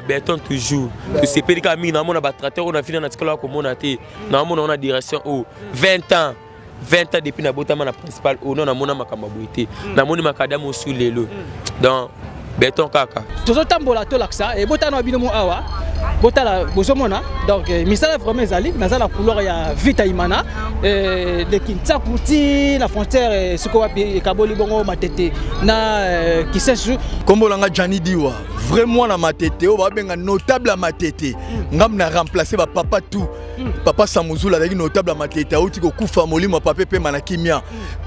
béton toujours. C'est pédé comme nous avons un tracteur, on a fini dans l'école comme on a été. Nous avons une direction au 20 ans. 20 ans depuis la botama principale, on a mon amakamabouité. Nous avons un macadam au sous les lots. Donc, béton kaka. Tout le temps, bola tolaxa et botano abinomo awa. Botala bosomona donc misala vraiment ezali naza la couleur ya vita imana de Kintakuti la frontière soko wapi kaboli bongo matete na kisesu kombolanga Jani Diwa vraiment na matete o ba benga notable matete ngam na remplacer ba papa tout papa Samuzula daki notable matete auti ko kufa molimo papa pe manakimia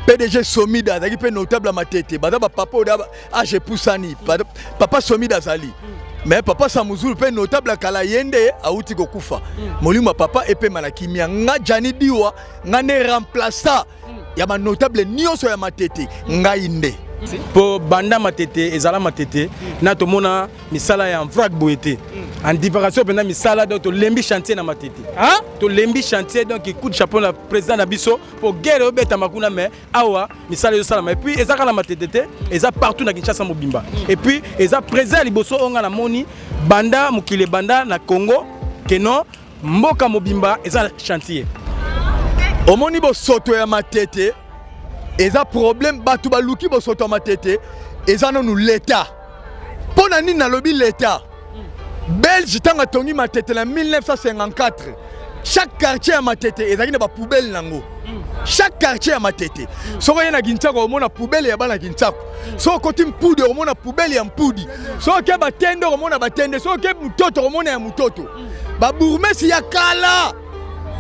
PDG Somida daki pe notable matete bada ba papa oda age pusani papa Somida zali. Mais papa Samuzulu pe notable kala yende auti ko kufa. Molimo papa epe manakimia nga Jani Diwa nga ne remplaça ya ma notable nyonso ya matete nga inde. Pour banda matete ezala matete na to mona misala ya vrac boete en diversion pendant misala donc to lembi chantier na matete hein to lembi chantier donc coup de chapeau la président na biso pour guerre obeta makuna mais awa misala yo sala et puis ezaka la matete eza partout na Kinshasa mobimba et puis eza présent liboso onga na moni banda mukile banda na Congo keno mboka mobimba eza chantier omoni bo soto ya matete eza problème batu baluki bo soto matete eza non l'état pona nini na lobi l'état Belge tanga tongi matete na 1954 chaque quartier ya matete ezaki na ba poubelle nango chaque quartier ya matete soko yena Kinshasa omona poubelle ya bana Kinshasa soko koti mpudi omona poubelle ya mpudi soko ke batende omona batende soko ke mutoto omona ya mutoto ba bourgmestre ya kala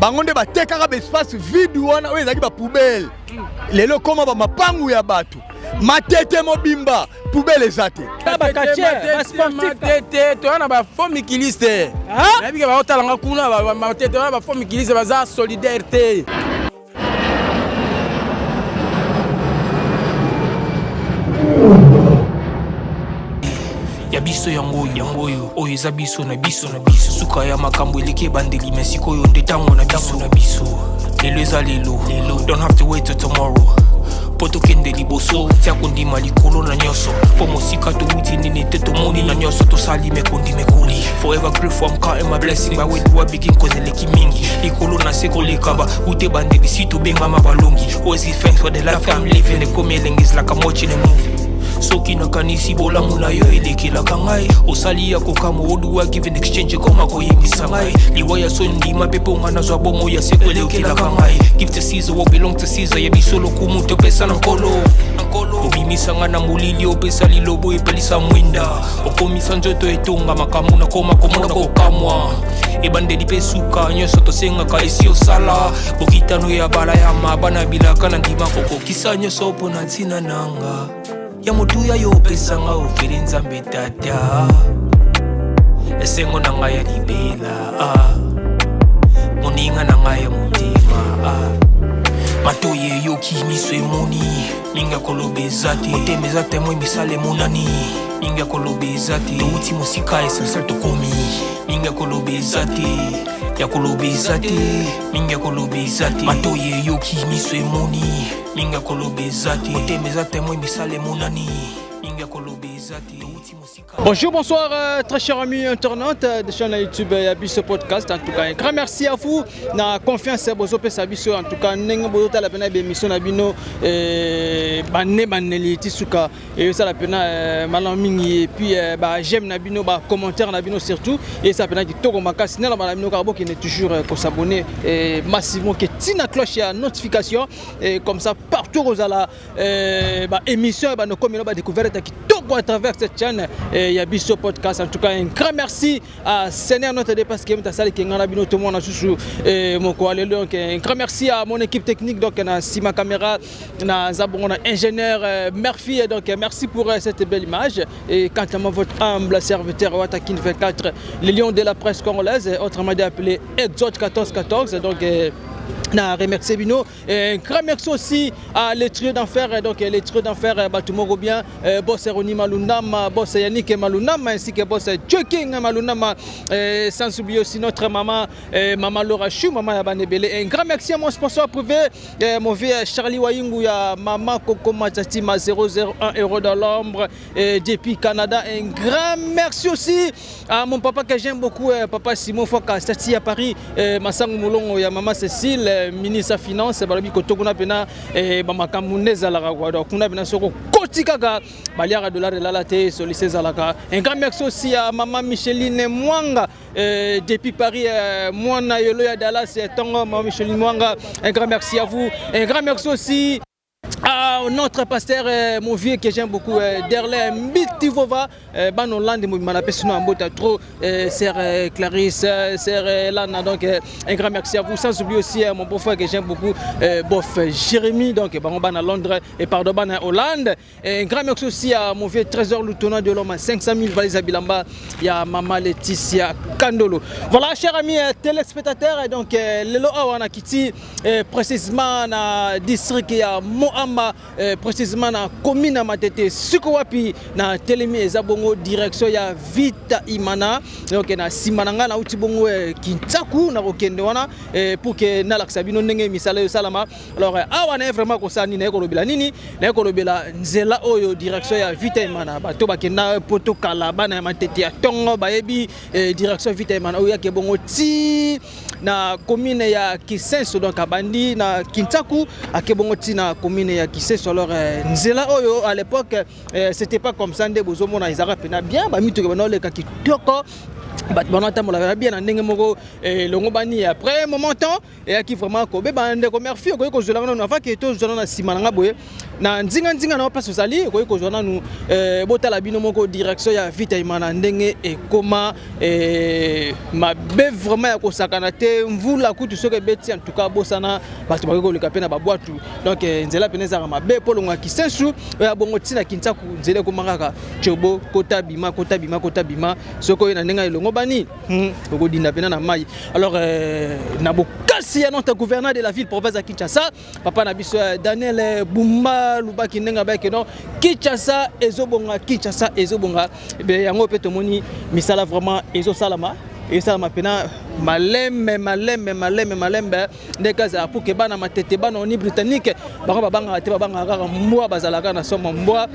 bangonde batekaka ba espace vide wana oyo ezaki ba poubelle lelo koma ba mapangu ya batu matete mobimba poubelle ezate ba quartier ba sportif matete to na ba fomikiliste na bika ba otalanga kuna ba matete na ba fomikiliste baza solidarité ya biso yango oyo eza biso na biso suka ya makambo eleki ebandeli mesiko oyo nde ntango na biso lelo eza lelo don't have to wait till tomorrow po tokende liboso tia kondima likolo na nyonso po mosika towuti nini te tomoni na nyonso tosali mekoli forever grateful I'm counting my blessing ba wetu wa begin kozeleki mingi likolo na se koleka ba ute bandeli si tobengama balongi always give thanks for the life I'm living ekomi elengi is like I'm watching a movie soki nakanisi bolamu na yo elekelaka ngai osali ya kokamo oduwa give in exchange koma koyebisa ngai liwa ya so ndima mpe mpo nga nazwa bomo ya seko elekelaka ngai give to Caesar what belong to Caesar ya biso lokumu topesa na nkolo obimisanga na molili opesa lilobo epelisa mwinda okomisa nzoto etonga makambo na koma komona kokamwa ebandeli mpe suka nyonso tosengaka esi osala bokitano ya bala ya mabana bilaka na ndima kokokisa nyonso mpo na ntina nanga ya motuya yo pesanga ofeli nzambe tata esengo na ngai ya libela moninga na ngai ya motema matoye yoki miso emoni minga kolobeza te motema eza temoi misala emonani minga kolobeza te touti mosika essentiel tokomi minga kolobeza te ya kolobeza te minga kolobeza te matoye yoki miso emoni minga kolobeza te motema eza temoi misala emonani minga kolobeza te touti mosika. Bonjour, bonsoir, très chers amis internautes de chaîne YouTube Yabiso Podcast. En tout cas, un grand merci à vous. Na confiance à Bozo Pesabiso. En tout cas, n'engue Bozo ta la pena émission Nabino bané baneli tisuka et ça la pena malamingi et puis j'aime Nabino commentaire Nabino surtout et ça pena qui togo maka sinon la Nabino Carbo qui est toujours qu'on s'abonner massivement que tina cloche à notification et comme ça partout aux ala émission nos communes découverte qui togo à travers cette chaîne Yabiso Podcast. En tout cas, un grand merci à Sénégal notre dépasse qui est à salle qui est en abino tout le monde sous mon coalition. Donc un grand merci à mon équipe technique donc na Sima caméra na Zabon ingénieur Murphy donc merci pour cette belle image et quant à moi votre humble serviteur Watakin 24 le lion de la presse congolaise autrement dit appelé Exode 1414 donc na remercier bino. Un grand merci aussi à les trio d'enfer, donc les trio d'enfer Batumoro bien, boss Roni Malundama, boss Yannick Malundama ainsi que boss Joking Malundama, sans oublier aussi notre maman maman Laura Chou, maman Yabanebele. Un grand merci à mon sponsor privé, mon vieux Charlie Wayungu, ya maman Coco Matatima 001 € dans l'ombre depuis Canada. Un grand merci aussi à mon papa que j'aime beaucoup, papa Simon Foka, Stati à Paris, Massang Moulon, ya maman Cécile, ministre des Finances, balabi kotokuna pena bamakamundeza la donc kuna pena soko kotikaka baliara dollar la late sollicé zalaka. Un grand merci aussi à maman Micheline Mwanga depuis Paris, Mwana Yolo ya Dallas Tongo, maman Micheline Mwanga. Un grand merci à vous. Un grand merci aussi à notre pasteur, mon vieux que j'aime beaucoup, Derle Mbitivova, Ban Hollande, Manapesino Ambota trop, sœur Clarisse, sœur Lana, donc un grand merci à vous. Sans oublier aussi mon beau-frère que j'aime beaucoup, bof Jérémy, donc Ban à Londres et pardon Ban à Hollande. Un grand merci aussi à mon vieux trésor lieutenant de l'homme, 500 000 valises à Bilamba, il y a maman Laetitia Kandolo. Voilà, chers amis téléspectateurs, donc Lelo Awana Kiti, précisément dans le district, il y a Mohamba, précisément dans la commune de Matete, Sukowapi, dans la télémi Ezabongo, direction ya Vita Imana, donc na Simananga, na Utibongo Kintaku, na Rokendoana, pour que Nalaksabino Nenge Misale Salama. Alors, Awana est vraiment concerné, Nekolobela Nini, Nekolobela Nzela Oyo, direction ya Vita Imana, Batoba Kena, Poto Kalabana, Matete, Tongo, Baebi, direction Vita Imana, Oya Kebongo Ti, na commune ya Kisenso, donc à Bandi, na Kintaku, à Kebongo Ti, na commune ya Kisenso. Alors, Nzela Oyo, à l'époque, c'était pas comme ça, Ndebuzomo na Izara Pena bien, Bamito Kebano, Kakitoko. On l'a bien en Longobani après un moment temps et qui vraiment ko be bande ko merci ko zolanga na fa ke to zolanga simananga boye na nzinga na place osali ko zolanga nu botala bino moko direction ya Vita Imana ndenge et comment ma be vraiment ya ko sakana te mvula kutu soke beti en tout cas bosana bato ba ko le kapena ba boatu donc nzela peneza ma be polonga kisensu ya bongo tina kintaku nzele ko mangaka chobo kota bima soko na ndenga Bani, alors Nabokasi, notre gouverneur de la ville province de Kinshasa, papa Nabiso Daniel Bumba Lubaki Nenga Bakeno, Kinshasa ezobonga be yango pe tomoni misala vraiment ezo salama et ça mapena malem ndekaza pour que bana matete bana oni britannique banga te banga mwa bazalaka na soma mwa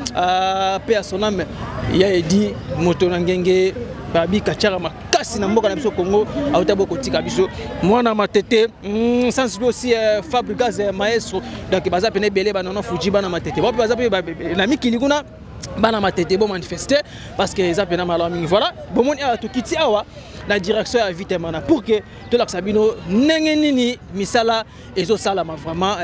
pe asoname ya edi moto na ngenge babi kachara makasi na mboka na biso Congo autabo kotika biso mwana matete sans aussi Fabregas maestro donc baza pene belé bana no fuji bana matete baza pe na mikili kuna bana matete bo manifester parce que ça pena malami voilà bomoni a to kiti awa la direction à Vita Imana pour que tout l'aksabino nengeni misala ezo salama vraiment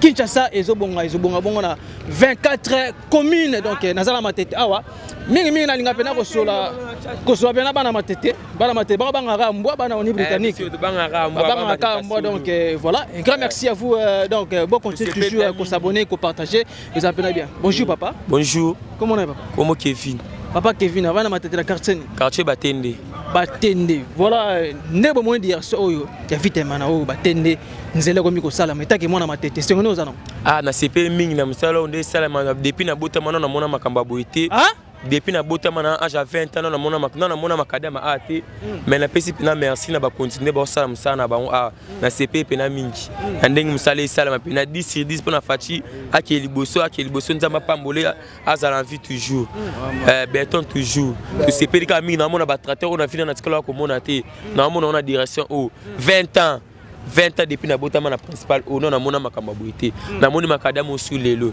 Kinshasa ezo bonga bongo na 24 communes donc nazala matete awa mingi na linga pena ko sola pena bana matete banga mbwa bana oni britannique banga mbwa donc voilà un grand merci à vous donc bon continuez toujours à s'abonner à partager vous appelez bien. Bonjour papa. Bonjour. Comment on est papa? Comment Kevin? Papa Kevin avant na matete la quartier Batende. Voilà nebo moins dire ça oyo ya Vita Imana oyo Batende nzela ko miko sala metake mona matete c'est ngono zano na CP mingi na msala onde sala depuis na bota mana na mona makamba boité depuis na bota mana âge à 20 ans na mona makadama ate mais na pesi na merci na ba continuer ba sala msala na ba na CP pena mingi ndenge msala sala mapena 10/10 pour na fachi akeli boso nzamba pambole azala envie toujours béton toujours le CP ka mingi na mona ba tracteur on a fini na tikala ko mona te na mona on a direction 20 ans depuis na botama na principal au non na mona makamba boité na moni makadamo sous lelo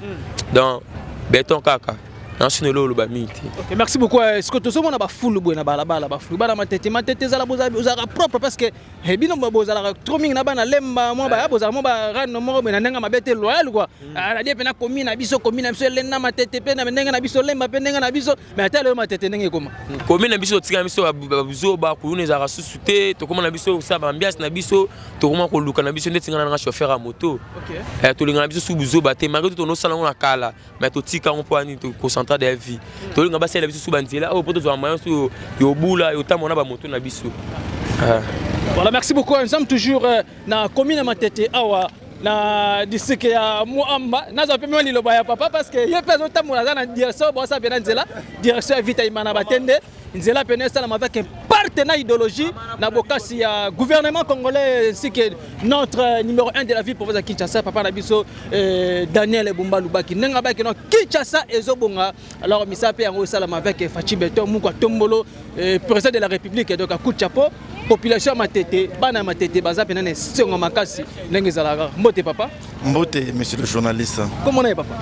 donc béton kaka. Okay, merci beaucoup. Est-ce que tu as une foule na balabala ba foule bana matete za la boza propre parce que bino boza la trop mingi na bana lemba mo ba boza mo ba ran mo na ndenga mabete loyal quoi na die pena commune biso lena matete pena ndenga na biso lemba pena ndenga na biso mais atale matete ndenge koma commune na biso tika biso biso ba ku ne za susute to koma na biso sa ba ambiance na biso to koma ko luka na biso ndetinga na chauffeur à moto to linga na biso su biso ba te malgré to no salon na kala mais to tika on po ani to de vie to linga ba sala biso su banzela o poto zo moyen su yo bula yo tamona ba moto na biso Voilà, merci beaucoup. Nous sommes toujours dans la commune de Matete. Na district ya Muamba nazo pemwa liloba ya papa parce que ye peso tamola na direction bon ça bien nzela direction vita imana batende nzela pene ça avec un partenaire idéologie na bokasi ya gouvernement congolais ainsi que notre numéro 1 de la ville province de Kinshasa papa na biso Daniel Bumba Lubaki nenga ba kino Kinshasa ezobonga alors misa pe yango ça avec Fachi Beton Mukwa Tombolo président de la République donc à coup de chapeau population Matete bana Matete baza pena ne songo makasi ndenge zalaka mbote papa mbote monsieur le journaliste comment on est papa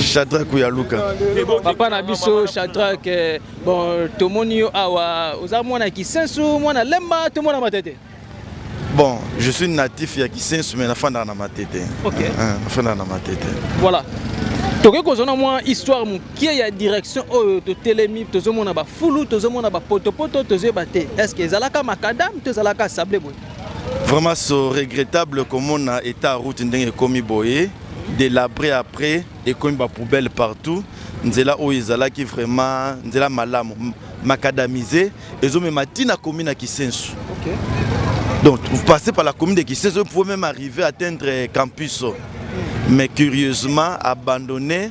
Shadrack Yaluka papa na biso Shadrack bon tomoni awa oza mwana kisensu mwana lemba to mwana Matete bon je suis natif ya Kisensu mais nafanda na Matete OK nafanda na Matete voilà toke kozona mwa histoire mokie ya direction oyo totelemi tozomona bafulu tozomona bapotopoto tozoyeba te est-ce que ezalaka makadam to ezalaka sable boye vraiment c'est regrettable comme on a été à route ndenge komi boye délabré après et comme ba poubelle partout nzela oyo ezalaki vraiment nzela malamu macadamisé ezome matina commune à Kisensu OK donc vous passez par la commune de Kisensu vous pouvez même arriver à atteindre campus. Mais curieusement, abandonné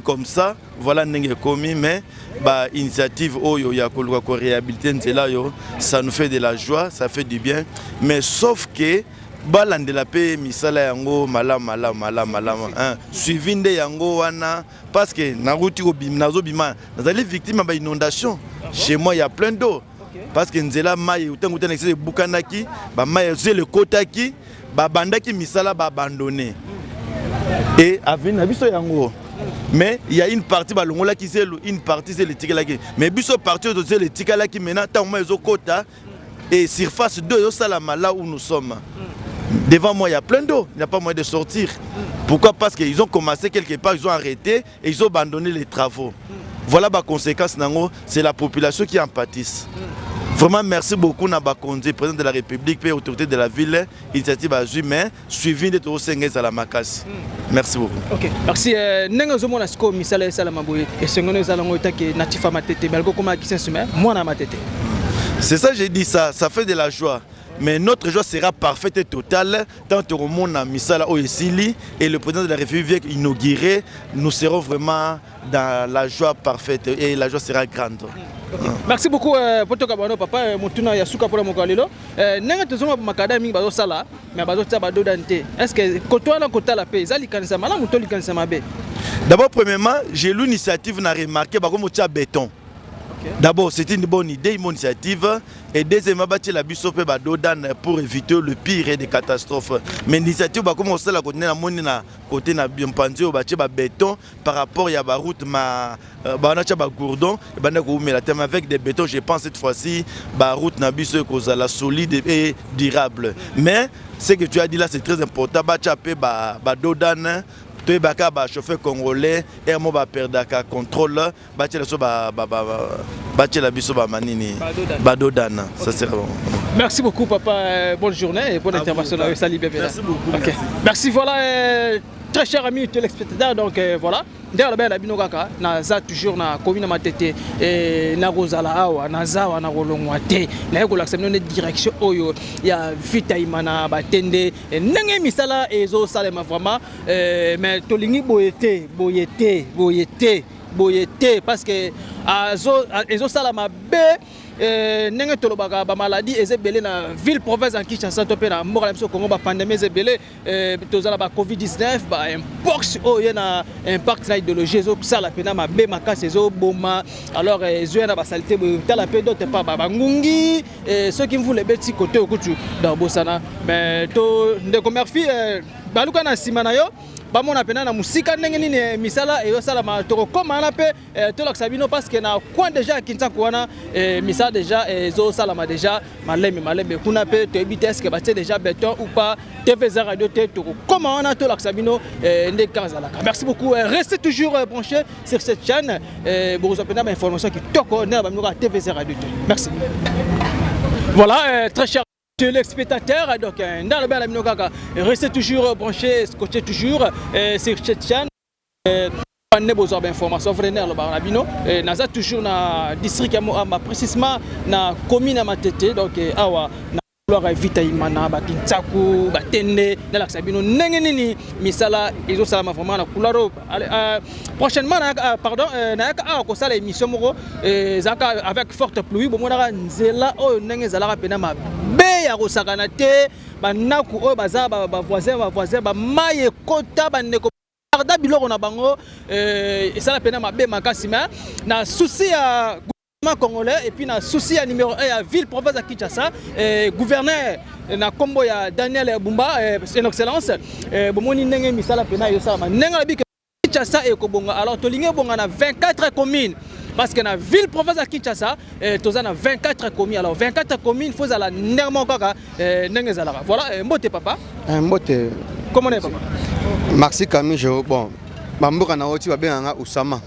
comme ça, voilà n'engé commis, mais bah initiative oyo ya ko réhabiliter nzela yo, ça nous fait de la joie, ça fait du bien, mais sauf que balande la paix misala yango malam hein suivi nde yango wana parce que na route ko bim nazo bima nazali victime ba inondation chez moi il y a plein d'eau parce que nzela mai utangu tena c'est bukanaki ba mai c'est le kotaki bandaki misala ba abandonné et avec na biso yango mais il y a une partie balongola qui c'est une partie c'est le tikala qui mais biso partie c'est le tikala qui maintenant tant moi ezokota et surface 2 yo salama là où nous sommes devant moi il y a plein d'eau il n'y a pas moyen de sortir pourquoi parce qu'ils ont commencé quelque part ils ont arrêté et ils ont abandonné les travaux voilà la conséquence nango c'est la population qui en pâtisse. Vraiment, merci beaucoup à Bakonzi, président de la République, et autorité de la ville, initiative à Jumain, suivi de tous les à la Makas. Merci beaucoup. Ok, merci. Nengozo mona sko misala salama boye. Et sengono zalango itake natifa matete, belgo koma kisensume, moi na matete. C'est ça, j'ai dit ça fait de la joie. Mais notre joie sera parfaite et totale tant que le monde a mis ça là au Esili et le président de la République vient inaugurer. Nous serons vraiment dans la joie parfaite et la joie sera grande. Okay. Merci beaucoup Poto Kabano papa mutuna ya suka pour mokalilo. Nenga tozoma makadami bazo sala mais bazo tsa bado dante. Est-ce que kotoa na kota la paix zali kanisa mala mutoli kanisa mabe. D'abord premièrement, j'ai l'initiative na remarqué ba ko béton. D'abord, c'est une bonne idée, une bonne initiative. Et deuxièmement, la bisope pour éviter le pire des catastrophes. Mais l'initiative, comme on sait, la côté na béton par rapport à la route, gourdon, avec des bétons, je pense cette fois-ci, la route na la solide et durable. Mais ce que tu as dit là, c'est très important. Baka ba chauffeur congolais et mo ba perdaka contrôle ba la biso ba manini badodana ça c'est bon. Merci beaucoup papa, bonne journée et bonne intervention. Salut bébé. Merci beaucoup. Okay. Merci voilà très chers amis téléspectateurs donc voilà derrière la belle binokaka naza toujours na commune Matete et na rozala awa nazawa na rolongwate na yeko l'accepter une direction oyo ya vita imana batende ndenge misala ezo salema vraiment mais tolingi boyete parce que ezo salama be ndenge tolobaka ba maladie ezebele na ville province en Kinshasa to pe na mboka biso Congo ba pandémie ezebele tozala ba COVID-19 ba mpox oyo na impact na idéologie zo sala pena mabe makasi ezo boma alors ezo na ba saleté tala pe d'autres pas ba ngungi ceux qui voulaient beti côté okutu dans bosana mais to ndeko merci baluka na simana yo bamona pena na musika ndenge nini misala eyo sala ma toko koma na pe to la sabino parce que na coin déjà Kinshasa wana misala déjà ezo sala ma déjà maleme kuna pe to ebite est-ce que batie déjà béton ou pas TV0 radio te toko koma wana to la sabino ndé kazala. Merci beaucoup, restez toujours branchés sur cette chaîne pour vous obtenir information qui toko na ba TV0 radio. Merci. Voilà très cher téléspectateurs, donc dans le bel ami restez toujours branchés, scotchés toujours sur cette chaîne. On a besoin d'informations vraies alors barabino naza toujours na district ya précisément na commune à Matete donc awa na couloir vita imana ba Kintsaku ba Tende na la sabino ndenge nini misala ezo sala vraiment na couloir prochainement pardon na ka ko sala émission moko zaka avec forte pluie bon mona nzela o ndenge zala pena ma be ya ko sakana te ba naku o baza ba voisin ba maye kota ba ndeko Arda biloko na bango ça la peine mabe makasi mais na souci à gouvernement congolais et puis na souci à numéro 1 à ville province à Kinshasa gouverneur na kombo ya Daniel Bumba c'est une excellence bomoni ndenge misala pena yo sala ndenge bi Kinshasa et kobonga alors to linge bonga na 24 communes parce que na ville province à Kinshasa toza na 24 communes alors 24 communes faut ala nermo kaka ndenge zalaka voilà mbote papa mbote comment est papa Merci Camille, bon, Bamboka na oti babenganga Usama.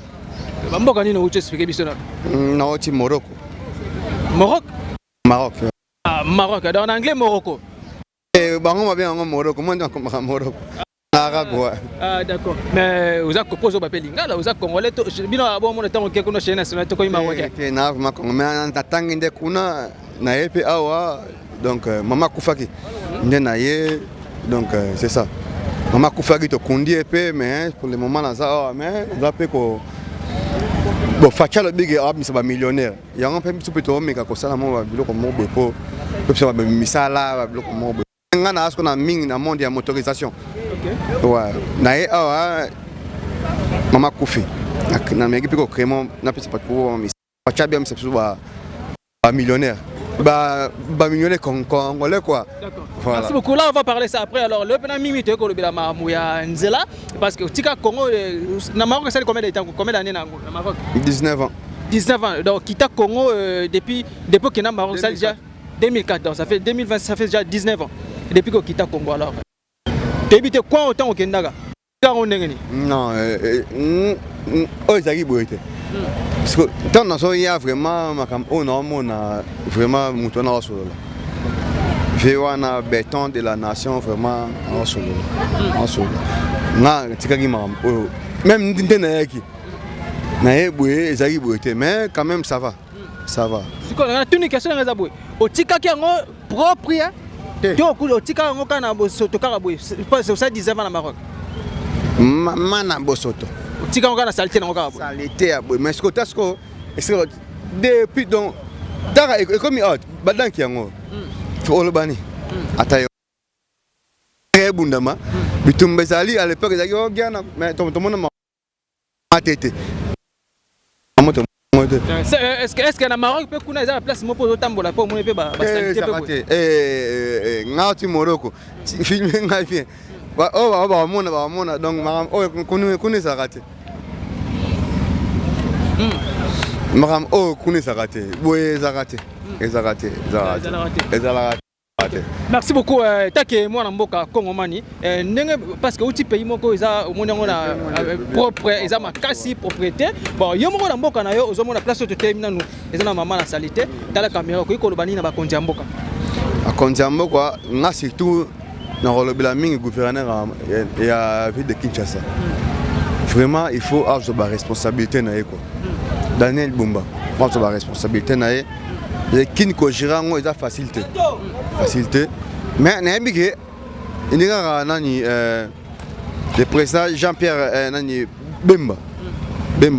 Bamboka ni na oti expliquer biso na. Na oti Morocco. Maroc? Maroc. Ah, Maroc, en anglais Morocco. Bango babenganga Morocco, moi ndako Morocco. Arabe ouais. Ah d'accord. Mais vous avez proposé ba lingala, vous avez congolais to bino abo mo ntango ke kuna chaîne nationale to ko marocain. Na ma Congo, mais ntatanga nde kuna na yepe awa donc mama kufaki. Nde na ye donc c'est ça. Maman Koufagi te condi épée mais pour le moment là ça mais on va ko bon facha le big arabe c'est pas millionnaire il y a un peu plutôt mais ka ko sala mo ba biloko mo bepo peut ça ba misala ba biloko mo bepo ngana asko na ming na monde ya motorisation ouais na e awa Maman Koufi na megi piko crément na peut pas pour facha bien c'est pas millionnaire ba millionnaire congolais quoi. D'accord. Voilà. Merci beaucoup. Là on va parler ça après. Alors le pena mimite ko lobela mamuya nzela parce que tika Congo na Maroc ça combien de temps combien d'années na Maroc 19 ans. 19 ans. Donc quitta Congo depuis que na Maroc ça déjà 2004 donc ça fait 2020 ça fait déjà 19 ans. Depuis que quitta Congo alors. T'habites quoi autant au Kendaga? Non oh zaki boite. Parce que tant dans il y a vraiment on a vraiment moutona au solo. Véwana béton de la nation vraiment en solo. En solo. Na tikaki mam même ndineki. Na eboué zaki boite mais quand même ça va. Ça va. C'est quoi la tunique question nga zaboué. O tikaki ngo propre hein. To ko tikaki ngo kana bo soto karaboué. C'est ça 19 ans na Maroc. Mana bosoto. Tika ngo kana salité ngo karaboué. Salité aboué mais ce que tasco depuis donc dara comme out badanki yango. Olobani atayo bundama bitumbe sali à l'époque ezaki ogana mais tout le monde matete moto est-ce que na Maroc peut kuna za place mo pozo tambola po mo pe ba salité pe ngati Morocco filme ngapi ba mona donc kunu sakate maram kunu sakate boye sakate Ezalate. Merci beaucoup. Take moi na mboka Kongomani. Parce que outil pays moko eza omonango na propre eza makasi propriété. Bon yo moko na mboka na yo ozomona place to termina nous. Eza na mama na salité. Dans la caméra ko ikolobani na ba konzi mboka. A konzi mboka nga surtout na rolobela mingi gouverneur ya ville de Kinshasa. Vraiment il faut avoir la responsabilité na quoi. Daniel Bumba, prendre la responsabilité na les kin ko girango eza facilité mais na bigé indinga nani le président Jean-Pierre nani Bemba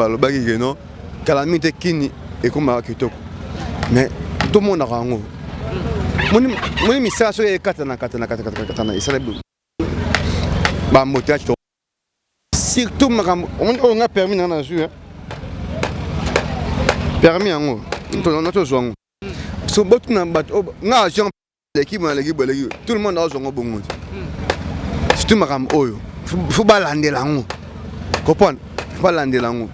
lo bagi no calamité kini et comme kitoko mais tout le monde a rango moni misa so e katana isale ba motage surtout on a permis na jeu permis yango on zongo so botu na bato nga jean l'équipe tout le monde a zongo bongo surtout makam oyo faut balandela ngo comprendre faut balandela ngo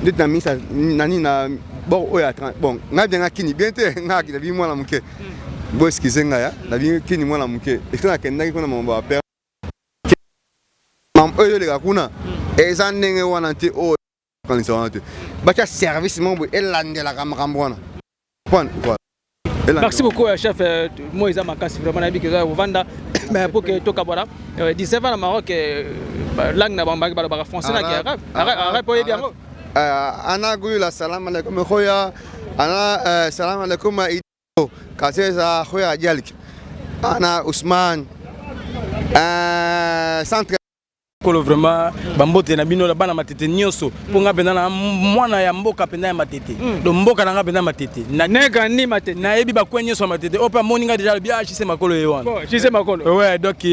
dit na misa nani na bon oyo bon nga bien kini bien te nga ki la bi moi la muke bo excuse nga ya la bi kini moi la muke ekana kenda ko na mambo apere mam oyo le kakuna ezandenge wana te o quand ils ont bacha service mon elandela kamambona. Merci beaucoup, chef Moïse Makassi. Vraiment, mais pour que toka voilà 19 ans au Maroc langue na bambaki ba français na arabe arabe pour bien ana gula salam alaikum khoya ana salam alaikum ido kaseza khoya jalki ana Ousmane centre kolo vraiment bambote na bino la bana matete nyonso ponga penda na mwana ya mboka penda ya matete do mboka na nga penda matete na nega ni matete na yebi ba kwenye so matete opa moninga déjà bien HC makolo yewana bon HC makolo ouais donc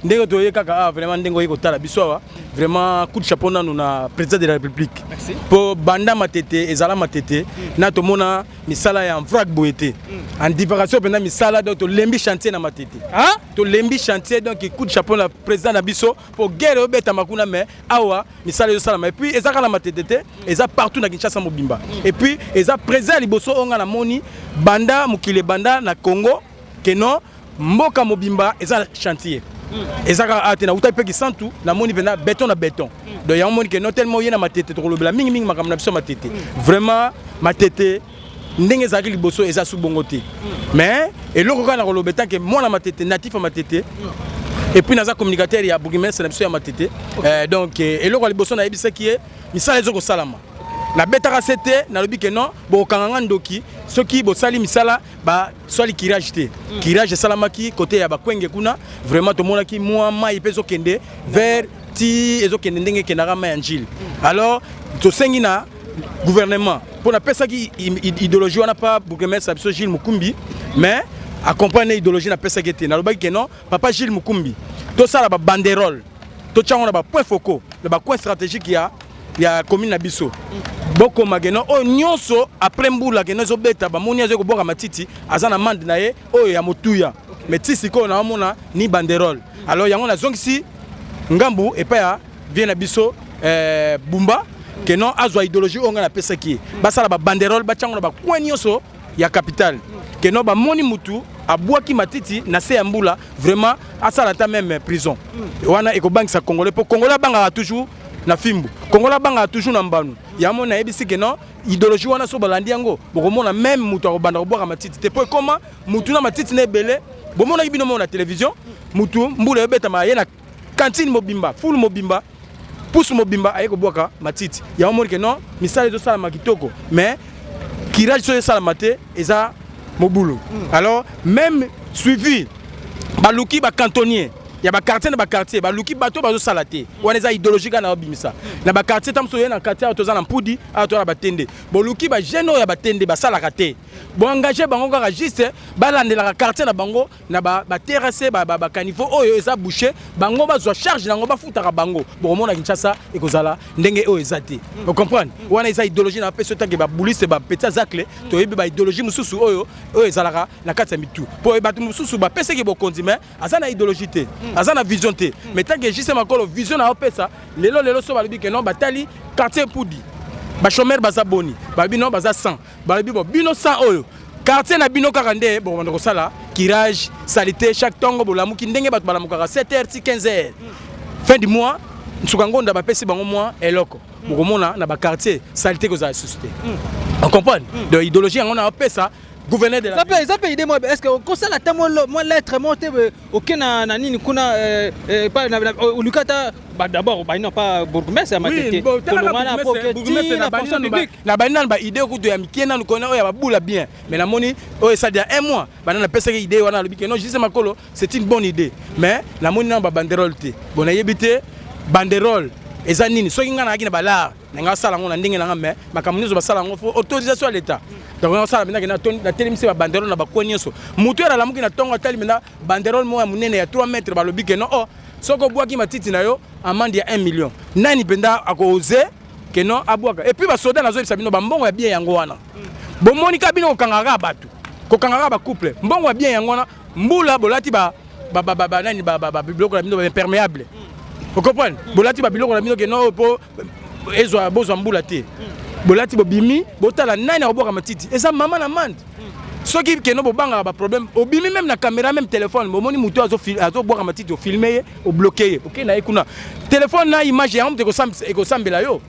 ndenge to ye kaka vraiment ndenge yeko tala biso vraiment coup de chapeau na na président de la République merci pour banda matete ezala matete na to mona misala ya vrac boete en divagation penda misala donc to lembi chantier na matete hein to lembi chantier donc coup de chapeau na président na biso pour guerre beta makuna mais awa misala yo sala et puis ezaka la matete eza partout na Kinshasa mobimba et puis eza présent liboso onga na moni banda mukile banda na Congo keno mboka mobimba eza chantier ezaka atena utai pe kisantu na moni pena béton na béton donc ya moni keno tellement yena matete to kolobela mingi mingi makamna biso matete vraiment matete ndenge ezaki liboso eza subongote mais eloko kana kolobeta ke mwana matete natif ya matete et puis naza communicateur ya bourgmestre na biso ya matete donc eloko liboso na yebisa ki e misala ezoko salama na betaka sete na lobi ke non bo kanganga ndoki soki bo sali misala ba swali kirage te kirage salamaki côté ya ba kwenge kuna vraiment to monaki moi mai peso kende vers ti ezo kende ndenge kenara ma angile alors to sengi na gouvernement pour na pesa ki idéologie wana pa bourgmestre biso Gilles Mukumbi mais accompagner idéologie na pesa qui était na lobaki que non papa Gilles Mukumbi tout ça la banderole tout ça on a point focaux le point stratégique il y a commune na biso boko mageno o nyonso après mbula que nous obeta ba moni azeko boka matiti azana mande na ye o ya motuya mais tisi ko na mona ni banderole alors yango na zongisi ngambu et pa vient na biso bumba que non azwa idéologie on a pesa qui ba sala ba banderole ba chango na ba coin nyonso ya capitale que non ba moni mutu abwaki matiti na se mbula vraiment asala ta même prison wana ekobangi sa congolais pour congolais banga toujours na fimbu congolais banga toujours na mbanu ya mona ebisi que non idéologie wana so balandi yango bokomona même mutu akobanda kobwaka matiti te po comment mutu na matiti na ebele bomona ibino mona télévision mutu mbula ebeta ma ye na cantine mobimba full mobimba pousse mobimba ayeko bwaka matiti ya mona que non misala zo sala makitoko mais kirage so sala mate eza Mobulu. Alors, même suivi, baluki ba cantonnier, il y a ba quartier na ba quartier, baluki bato bazo salaté. On est idéologique na obimisa. Na ba quartier tam so na quartier to za na mpudi, a to na ba tende. Boluki ba geno ya ba tende ba sala raté. Bo engagé bango ka juste balandela ka quartier na bango na ba terrasse ba caniveau oyo eza bouché, bango ba zo charge nango ba futa ka bango. Bo mona Kinshasa e kozala ndenge oyo ezate. Vous comprenez? Wana eza idéologie na peso tanke ba buliste ba petit zacle, to yebi ba idéologie mususu oyo ezalaka na kati ya mitu. Po e batu mususu ba pese ke bo kondime, azana idéologie te. Azana vision te. Mais tant que juste makolo vision na opesa, lelo so balobi ke non batali quartier pudi. Ba chômeur baza boni, ba bino baza 100. Ba bino bino 100 oyo. Quartier na bino kakande bon ndoko sala kirage, salité chaque tongo bolamu ki ndenge batu balamuka 7h 15h. Fin du mois, nsukangonda ba pesi bango mois eloko. Bokomona na ba quartier salité ko za susciter. On comprend? De idéologie on a opesa gouverneur de la ça peut aider moi est-ce que comme ça la tamo moi lettre monter aucun na nini kuna pas au lukata d'abord bah non pas bourgmestre à matete to lomana pour que la fonction publique la banane ba idée ko to ya mikiena nous connaît ya babula bien mais la moni oh ça dit un mois banana pesa idée wana lobi que non juste makolo c'est une bonne idée mais la moni na ba banderole te bon ayebité banderole eza nini soki ngana akina bala nga sala ngona ndenge nga mais makamunizo basala ngo autorisation à l'état donc on sala mina na télémise ba banderole na ba konyeso mutu era lamuki na tonga tali mina banderole mo ya munene ya 3 mètres ba lobi que non oh soko bwaki matiti na yo amende ya 1 million nani penda akoze que non abwaka et puis ba soda nazo bisa bino ba mbongo ya bien yango wana bomoni ka bino kokangaka batu kokangaka ba couple mbongo ya bien yango wana mbula bolati ba nani ba biloko na bino imperméable. Vous comprenez? Bolati ba biloko na bino ke non po ezwa bozwa mbula te. Bolati bo bimi botala nani oboka matiti. Eza mama na mande. Soki ke no bobanga ba problème obimi même na caméra même téléphone bomoni muto azo boka matiti o filmer o bloquer. OK na ekuna. Téléphone na image ya mte ko sambela yo.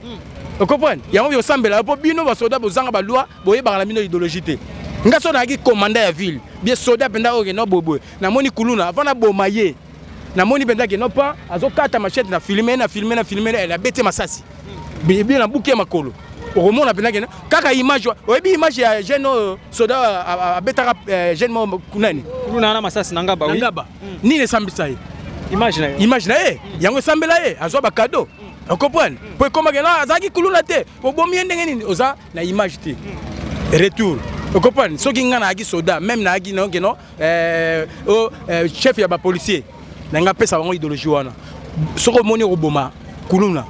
Vous comprenez? Ya yo sambela po bino ba soda bozanga ba loi boye ba la bino idéologie te. Ngaso na ki commandant ya ville. Bien soda penda o ke no bobo. Na moni kuluna avant na bomaye. na moni benda ke non pas azokata machette na filmer elle a bêté masasi bien na bouquet makolo okomona benda ke kaka image oyebi image ya jeune soda abetaka jeune mo kunani kuluna na masasi na ngaba oui ni le sambisa ye image na ye yango sambela ye azwa ba cadeau okopone po koma ke na azaki kuluna te bobomi ndenge nini oza na image te retour okopone soki ngana aki soda même na aki non ke non chef ya ba policier na nga pesa bango idéologie wana soko moni roboma kuluna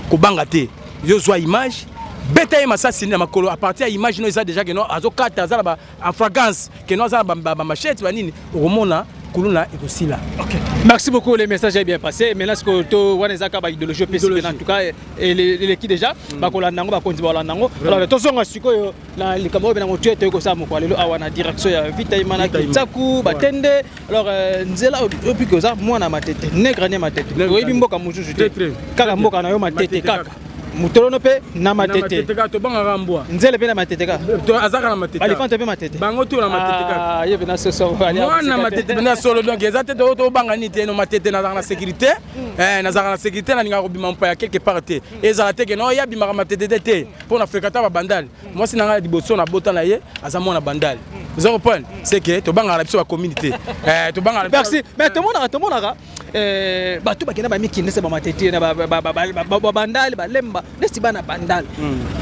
ko banga te yo zwa image beta ye masasi na makolo à partir ya image no eza déjà que non azokata azala ba en fragrance que non azala ba machette ba nini romona kuluna ekosila. OK. Merci beaucoup, les messages est bien passé. Maintenant ce que to wanezaka ba idéologie PCP en tout cas et les qui déjà ba kolandango ba konzi ba landango. Alors to songa sikoyo na likambo bena motu te ko sa mo kwalelo awana direction ya vita imana kitsaku batende. Alors nzela opi ko za mwana matete negra ne matete. Oyebi mboka mujuju te. Kaka mboka na yo matete kaka. Mutolono pe na matete to banga rambwa nzele pe na matete ka to azaka na matete alifante pe matete bango to na matete ka ye bena soso na matete bena solo donc ezate to banga ni te no matete na na sécurité na na sécurité na ninga robima mpa ya quelque part te ezalate ke no ya bima matete te pour na fréquenter ba bandal moi sinanga liboso na bota na ye azamo na bandal vous comprenez c'est que to banga la biso ba communauté to banga merci mais to monaka bato bakena ba mikinde se ba matete na ba bandal ba lemba nesti bana bandal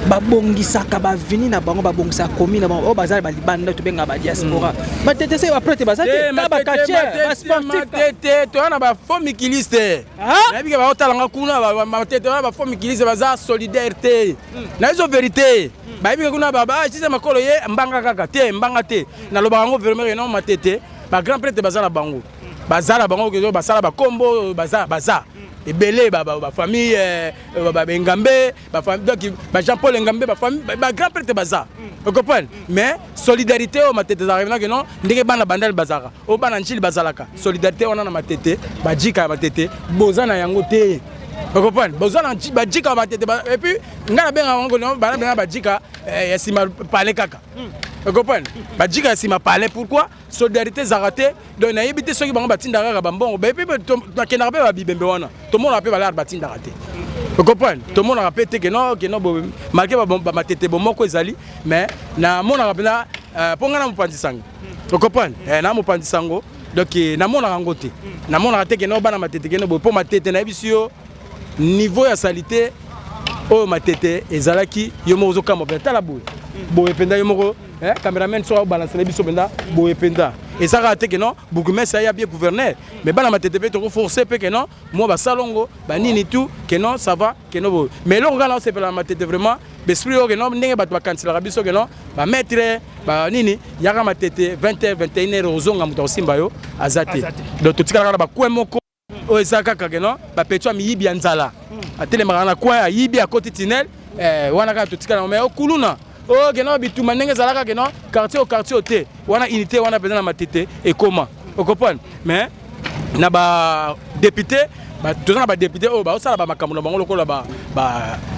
babongisaka bavini na bango babongisa komi na bango bazali balibanda to benga ba diaspora matete se ba prete bazali ba kache ba sportif matete to na ba faux mikiliste na bika ba otalanga kuna ba matete na ba faux mikiliste baza solidarité na izo vérité ba bika kuna baba sise makolo ye mbanga kaka te mbanga te na loba ngo vraiment non matete ba grand prêtre bazala bango bazala bango ke basala ba kombo baza ebele ba famille ba Ngambe ba famille donc ba Jean-Paul Ngambe ba famille ba grand prêtre baza vous comprenez mais solidarité au matete za revena que non ndenge bana bandal bazaka o bana nchili bazalaka solidarité wana na matete ba jika matete bozana yango te vous comprenez bozana ba jika matete et puis ngana benga ngo non bana benga ba jika yasima parler kaka vous comprenez ba jika yasima parler pourquoi solidarité zaraté donc na yebité ceux qui bango batinda kaka bambongo ba puis na kenara be ba bibembe wana tout le monde appelle balar batinda raté vous comprenez tout le monde rappelle que non malgré ba matete bo moko ezali mais na mona rappela pour ngana mopandi sango vous comprenez na mopandi sango donc na mona rango te na mona raté que non bana matete que non bo pour matete na bisio niveau ya salité o matete ezalaki yo mozo kama tala boy boy penda yo moko cameraman so balance na biso penda boy penda et ça raté que non bourgmestre ya bien gouverneur mais bana matete pe to forcer pe que non moi ba salongo ba nini tout que non ça va que non mais là on regarde c'est la matete vraiment l'esprit que non ndenge ba canceler biso que non ba mettre ba nini yaka matete 20h 21h ozonga muto simba yo azate donc to tikala ba kwa moko o ezaka kaka non ba petwa miyibi ya nzala atele makana kwa ya yibi ya côté tunnel wana ka to tikala mais okuluna o geno bituma ndenge zalaka geno quartier au quartier te wana unité wana pendant na matete et comment vous comprenez mais na ba député ba tozana ba député o ba osala ba makambo na bango lokola ba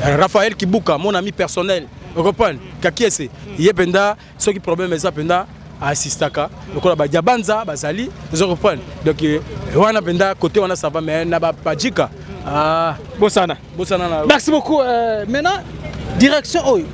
Raphaël Kibuka mon ami personnel vous comprenez kakiese yependa ce qui problème est ça penda assistaka lokola ba diabanza bazali vous comprenez donc wana penda côté wana ça va mais na ba jika bosana na merci beaucoup maintenant direction oyo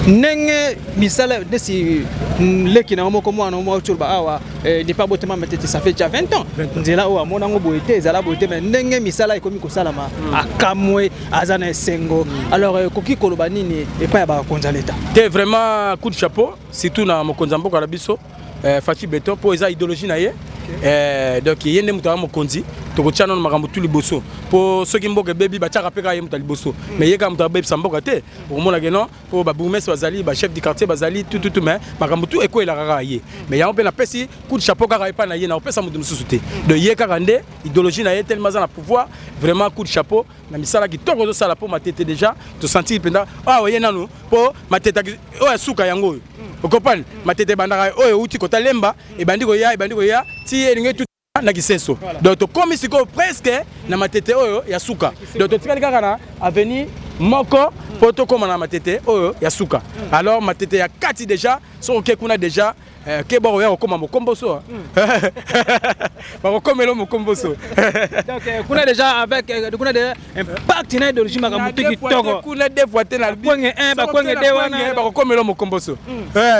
nenge misala desi leki na moko mwana mo turba awa n'est pas botema matete ça fait déjà 20 ans nzela o amona ngo boité ezala boité mais nenge misala ekomi ko salama akamwe azana sengo alors koki koloba nini et pas ba konza leta te vraiment coup de chapeau surtout na mokonza mboka la biso Fachi Beton pour eza idéologie na ye donc yende mutara mokonzi to tchana no makambo tout liboso pour ceux qui mboka baby ba tchaka peka ye mutali liboso mais yeka mutara baby samboka te au mona que non pour ba bourgmestre bazali ba chef du quartier bazali tout mais makambo tout eko ela kaka ye mais ya on pe na pesi coup de chapeau kaka pa na ye na on pesa mutu mususu te donc yeka kande idéologie na ye tellement za na pouvoir vraiment coup de chapeau na misala ki toko zo sala pour matete déjà to sentir penda ye nanu pour matete o suka yango vous comprenez matete bandaka oyo uti kota lemba e bandiko ya ti elinge tout na kiseso donc to komi siko presque na matete oyo ya suka donc to tikali kaka na avenir moko poto koma na matete oyo ya suka alors matete ya kati déjà so ke kuna déjà ke ba oya koma mokomboso ba komelo mokomboso donc kuna déjà avec kuna déjà impact na idéologie makamutu kitoko kuna deux fois te na kwenge 1 ba kwenge 2 wana ba komelo mokomboso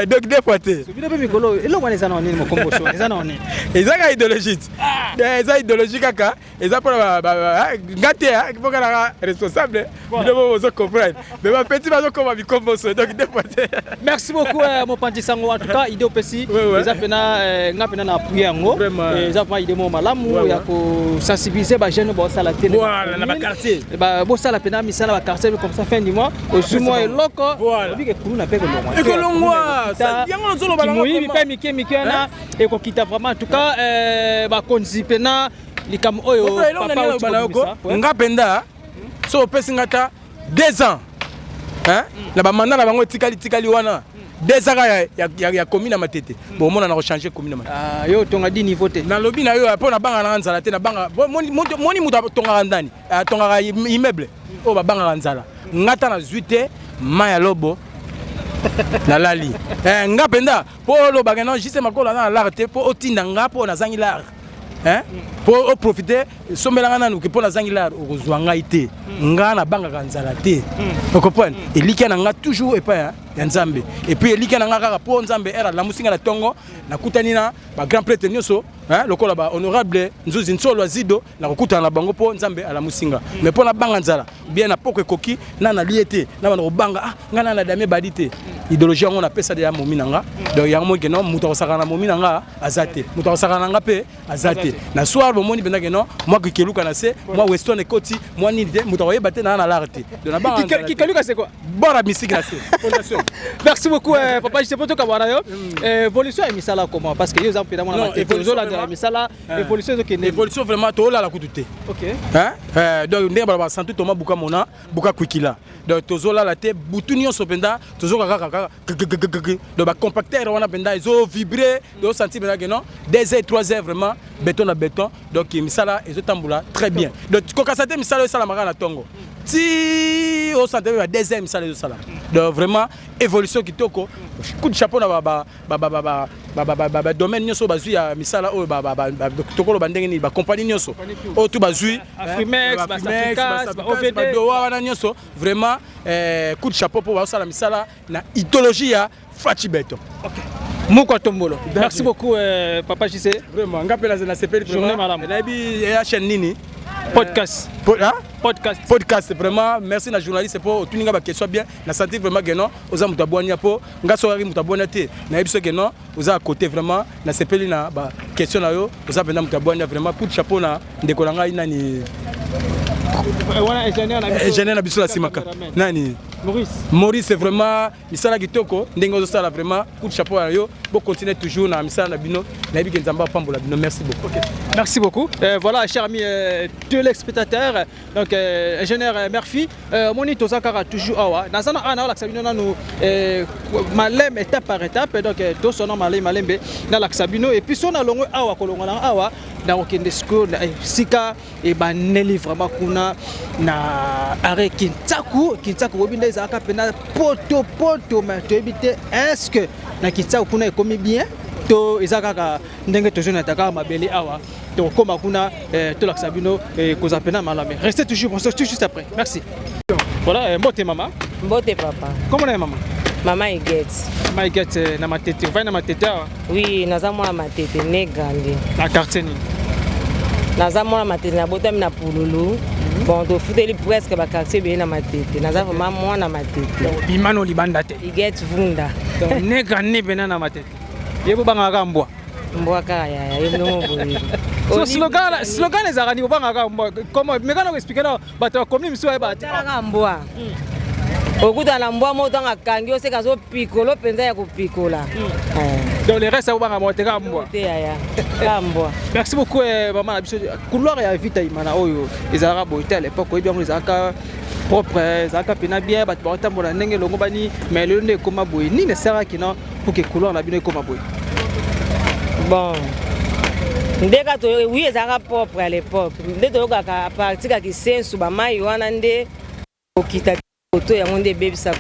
donc deux fois te bino pe mikolo eloko wana eza na nini mokomboso eza na nini ezaka idéologie eza idéologie kaka eza pour ngate kipoka na responsable bino bozo comprendre mais ba petit bazo koma bikomboso donc deux fois te. Merci beaucoup mon panti sango en tout cas idée opesi eza pena nga pena na appuyer yango eza pas idée mo malamu ya ko sensibiliser ba jeune bo sala télé voilà na ba quartier ba bo sala pena misala ba quartier comme ça fin du mois au sumo eloko bi ke kulu na pe ko longwa ça yango nzolo ba moi bi pa mike na e ko kita vraiment en tout cas ba konzi pena likam oyo papa nga penda so opesi ngata 2 ans hein na ba mandat na bango tikali wana 2 ans ya commune na matete bon mona na ko changer commune na matete yo tonga di niveau te na lobi na yo po na banga na nzala te na banga moni muta tonga ndani tonga immeuble o ba banga nzala ngata na zuite maya lobo na lali nga penda po lo bagana juste makola na l'art po otinda nga po na zangi l'art hein pour profiter somelanga nanu ke po na zangi l'art okozwa ngai te nga na banga nzala te vous comprenez elika na nga toujours et pas ya nzambe et puis elika na nga kaka po nzambe era la musinga na tongo na kutani na ba grand prêtre nyoso hein lokola ba honorable nzuzi nsolo azido na kokutana na bango po nzambe ala musinga mais po na banga nzala bien na poko ekoki na na liete na bana kobanga nga na dame badite idéologie yango na pesa de ya momi nanga donc yango ke non muto osaka na momi nanga azate muto osaka nanga pe azate na soir bo moni benda ke non moi ke keluka na se moi weston ekoti moi ni de muto oyeba te na l'arte donc na banga ki keluka c'est quoi bora musique na se fondation. Merci beaucoup papa je sais pas to kabara yo évolution ya misala comment parce que yo za mpena mona évolution la misala évolution zo kende évolution vraiment to la kututé OK hein donc ndé ba santu toma buka mona buka kwikila donc tozola la te butuni yo sopenda tozoka kaka donc ba compacteur wana penda izo vibrer donc sentir bena que non 2 heures 3 heures vraiment béton na béton donc misala izo tambula très bien donc kokasate misala sala maka na tongo si au centre de 2 heures misala izo sala donc vraiment évolution kitoko coup de chapeau na ba domaine nyoso bazui ya misala o ba tokolo bandenge ni ba compagnie nyoso o tu bazui Afrimex ba Africa ba OVD wana nyoso vraiment coup de chapeau pour ba sala misala na idéologie ya Fachi Beton. OK. Moko Tombolo. Merci beaucoup papa JC. Vraiment ngapela na CPL journée madame. Na bi ya chaîne nini podcast podcast vraiment merci na journaliste pour tuninga ba question bien na sentir vraiment que non oza mutabwanya po ngaso ari mutabwanya te na biso que non oza à côté vraiment na CPL na ba question na yo oza penda mutabwanya vraiment coup de chapeau na ndeko na ngai nani wana ingénieur na biso la simaka nani Maurice c'est vraiment misala kitoko ndenge ozo sala vraiment coup de chapeau à yo bon continuer toujours na misala na bino na bi nzamba pambola bino merci beaucoup. OK. Merci beaucoup. Voilà chers amis téléspectateurs donc ingénieur Murphy moni tozakara toujours awa nazana ana la sabino nanu malem étape par étape donc to sona malembe na la sabino et puis sona longo awa kolongo na awa na okende school na sika e baneli vraiment kuna na arrêt Kintaku obinda ezaka pena poto mais to ebite est-ce que na Kintaku kuna ekomi bien to ezaka ka ndenge to jeune ataka mabeli awa to koma kuna to la sabino koza pena malame restez toujours pour ça juste après merci. Voilà mbote maman mbote papa comment est maman mama Iget na matete va na matete awa oui naza mwana matete ne grandi na quartier ni naza mwana matete na botami na pululu bon to futeli presque ba quartier be na matete naza vraiment mwana matete bimano libanda te Iget vunda donc ne grandi bena na matete yebo banga mbwa kaka ya yebo boye so slogan ezaka ni banga mbwa comment mekana ko expliquer na bato comme miso ba kaka mbwa okuta na mbwa moto ngakangi oseka zo pikolo penza ya kopikola donc les restes banga moteka mbwa te ya mbwa. Merci beaucoup maman na biso couloir ya vita imana oyo ezalaka boite à l'époque oyebi yango ezalaka propre ezalaka pena bien bato bakotambola ndenge longo bani mais lelo nde ekoma boye nini esalaki na pour que couloir na bino ekoma boye bon ndeka to oui ezalaka propre à l'époque nde toyokaka parti kaka kisensu bamai wana nde okita koto ya ngonde bebisa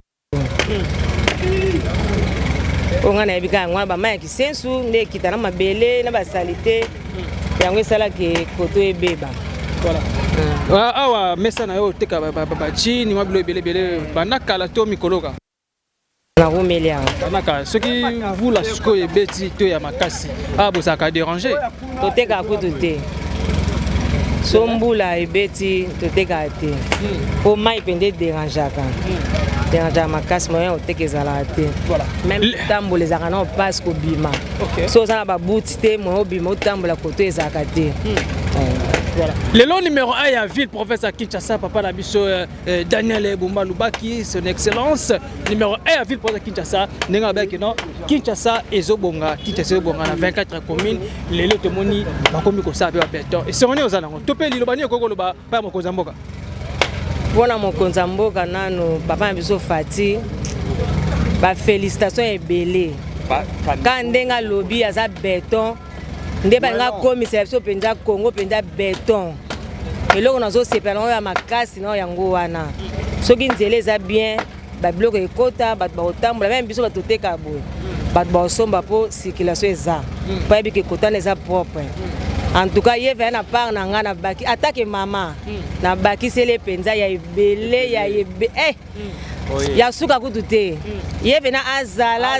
onga na ebika ngwana ba mai kisensu nde kitana mabele na ba salite yango sala ke koto ebeba voilà awa mesa na yo teka ba chini mabilo ebele bana kala to mikoloka na romelia banaka soki vous la sko ebeti to ya makasi bo ça ka déranger to teka kutu te sombula ebeti to teka te po mai pende dérangeaka dérange makasi moyen oteka ezala te même tambola ezalaka na passe kobima so ozala babuti te moyen obima otambola koto ezalaka te. Voilà. Le long numéro 1 à ville professeur Kinshasa papa na biso Daniel Bumba Lubaki son excellence numéro 1 à ville professeur Kinshasa nenga ba non Kinshasa ezobonga na 24 communes lelo tomoni bakomi ko sa pe beton et seroni ozana to pe lilobani ko koloba pa mokonza mboka bona mokonza mboka nano papa na biso Fati ba félicitations ebele ka ndenga lobby aza beton nde balinga komisa biso penza Congo penza beton eloko nazo sepela ya makasi na yango wana soki nzela eza bien babiloko ekota bato bakotambola même biso batoteka boye bato bakosomba po circulation eza po yebi ke ekotana eza propre en tout cas ye veya na part na nga na baki atake mama na bakisele penza ya ebele ya ebe ya suka kutu te ye vena azala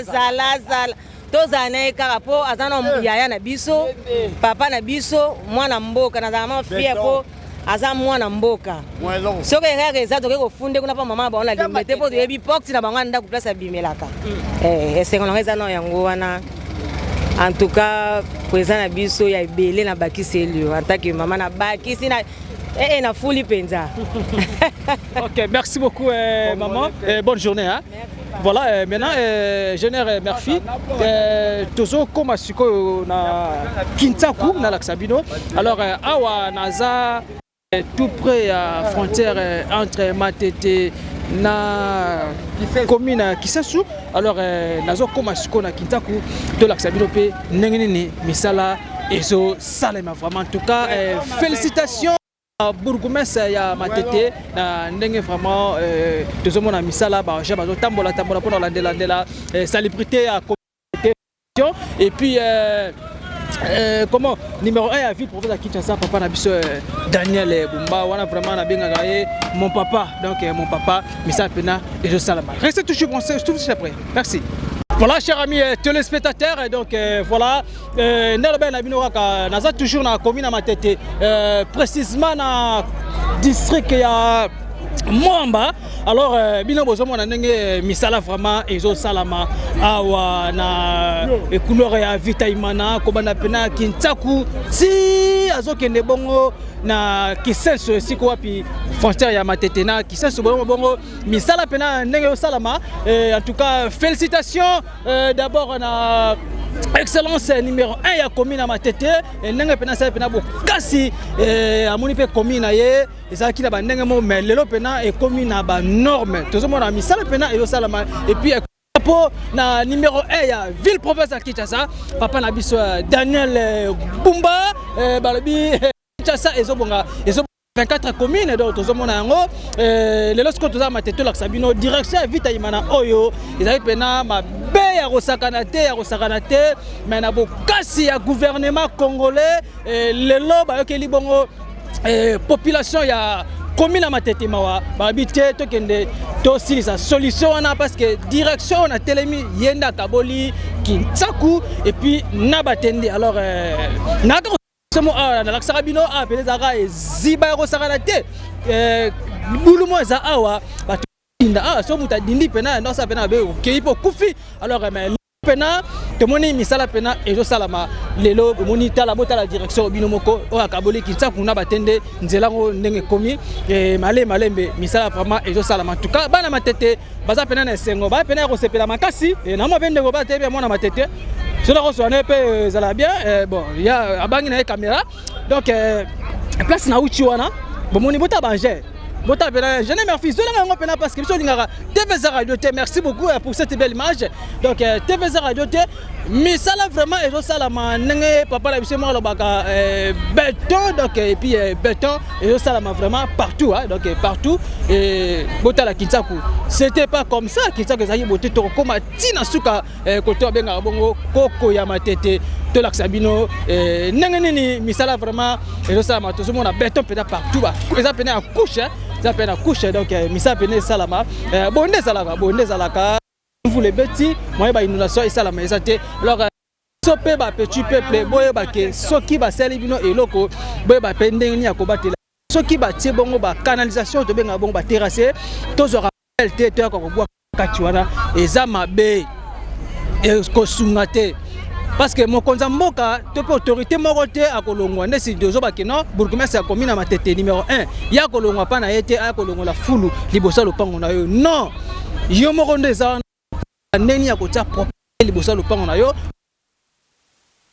tozala na kaka po azana yaya na biso papa na biso mwana mboka nazala ma fier po aza mwana mboka soki kaka eza toke kofunde kuna pa mama baona limete po toyebi pokti na bango ndako place abimelaka esengo nango eza na yango wana en tout cas président na biso ya ebele na bakiseli en tant que maman na bakisi na na fouli penza. Ok, merci beaucoup maman, bonne journée hein. Voilà, maintenant, général Murphy, toujours comme Siko na Kintaku, na Laksabino. Alors, awa naza tout près à frontière entre Matete na commune Kisasu. Alors, nazo comme Siko na Kintaku, de Laksabino pe nengeni misala ezo salema vraiment. En tout cas, félicitations. Bourgmestre ya Matete na ndenge vraiment tozomona misala ba ja bazo tambola pour la salubrité à compétition et puis comment numéro 1 à ville professeur Kinshasa papa na biso Daniel Bumba wana vraiment na benga gaé mon papa donc mon papa misala pena et je salama restez toujours branchés tout de suite après merci. Voilà, chers amis téléspectateurs, donc voilà, nous toujours dans la commune à Matete, précisément dans le district Mwamba. Alors, bino bozomo na ndenge misala vraiment ezo salama awa na couleur ya vitaimana kobanda pena Kintaku si azokende bongo na kisenso siko wapi frontière ya Matete na kisenso bongo misala pena ndenge salama. En tout cas, félicitations d'abord na excellence numéro 1 ya commune à Matete ndenge pena sa pena bokasi amoni pe commune ye ezaki na bandenge mo mais lelo pena e commune na ba norme tozomona misala pena ezo salama et puis pour na numéro 1 ya ville province à Kinshasa papa na biso Daniel Bumba balobi Kinshasa ezobonga 24 communes donc tozomona yango lelo siko toza Matete Laksabino direction vita imana oyo ezali pena mabe ya kosakana te mais na bokasi ya gouvernement congolais lelo bayokeli bongo population ya commune à Matete mawa babité to kende to silisa solution wana parce que direction na telemi yenda kaboli Kintaku et puis na batende alors na somo na Laksabino a pelezaka ziba ko sakana te bulumo za awa batinda so muta dindi pena ndo sa pena be keipo kufi alors mais pena temoni misala pena ezo salama lelo moni tala bota la direction bino moko o akaboli Kintaku na batende nzela ngo ndenge komi malembe misala vraiment ezo salama en tout cas bana Matete baza pena na sengo ba pena ko sepela makasi na mo bende ko ba te bien mona Matete cela reçoit un peu ça bien bon il y a abangi na caméra donc place na uchi wana bon moni bota banger Je merci. Parce que TVZ Radio T, merci beaucoup pour cette belle image. Donc TVZ Radio T, mais ça là vraiment et ça là papa la moi le béton donc et puis béton et ça là vraiment partout hein, donc partout et bota la Kinsaku. C'était pas comme ça Kinsaku ça y boté to comme tina suka côté benga bongo koko ya matete to laxabino nengeni misala vraiment et ça là tout le monde a béton peut partout ba. Ça peine à couche hein. Ça peine à couche donc misa peine salama bonde salaka vous les petits moi ba inondation et salama ça te alors sope ba petit peuple boye ba ke soki ba seli bino eloko boye ba pendeng ni akobatela soki ba tie bongo ba canalisation to benga bongo ba terrasser to zo rappel te to ko bwa katiwana eza mabe e ko sungate parce que mon konzamboka to pe autorité moko te akolongwa ndesi dozo ba ke non bourgmestre ya commune matete numéro 1 ya kolongwa pa na yete ya kolongwa la fulu libosa lopango na yo non yo moko ndeza neni ya kotia propre libosa lopango na yo.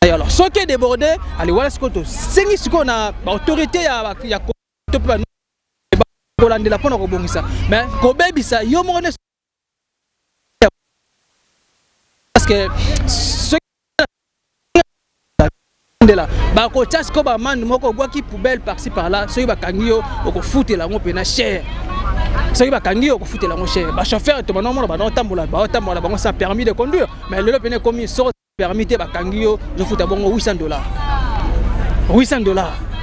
Alors ce qui est débordé allez voilà ce que tu sengi ce qu'on a autorité ya to pa ko landela pona ko bongisa mais ko bebisa yo mo ne parce que ce là ba ko tia ko ba mande moko bwa ki poubelle par-ci par-là so ba kangio ko foutela ngo pena cher soki bakangi ko foutela ngo cher ba chauffeur to banomona ba tambola ba ça permis de conduire mais le pene comme so permis te bakangi yo je fouta bongo $800 $800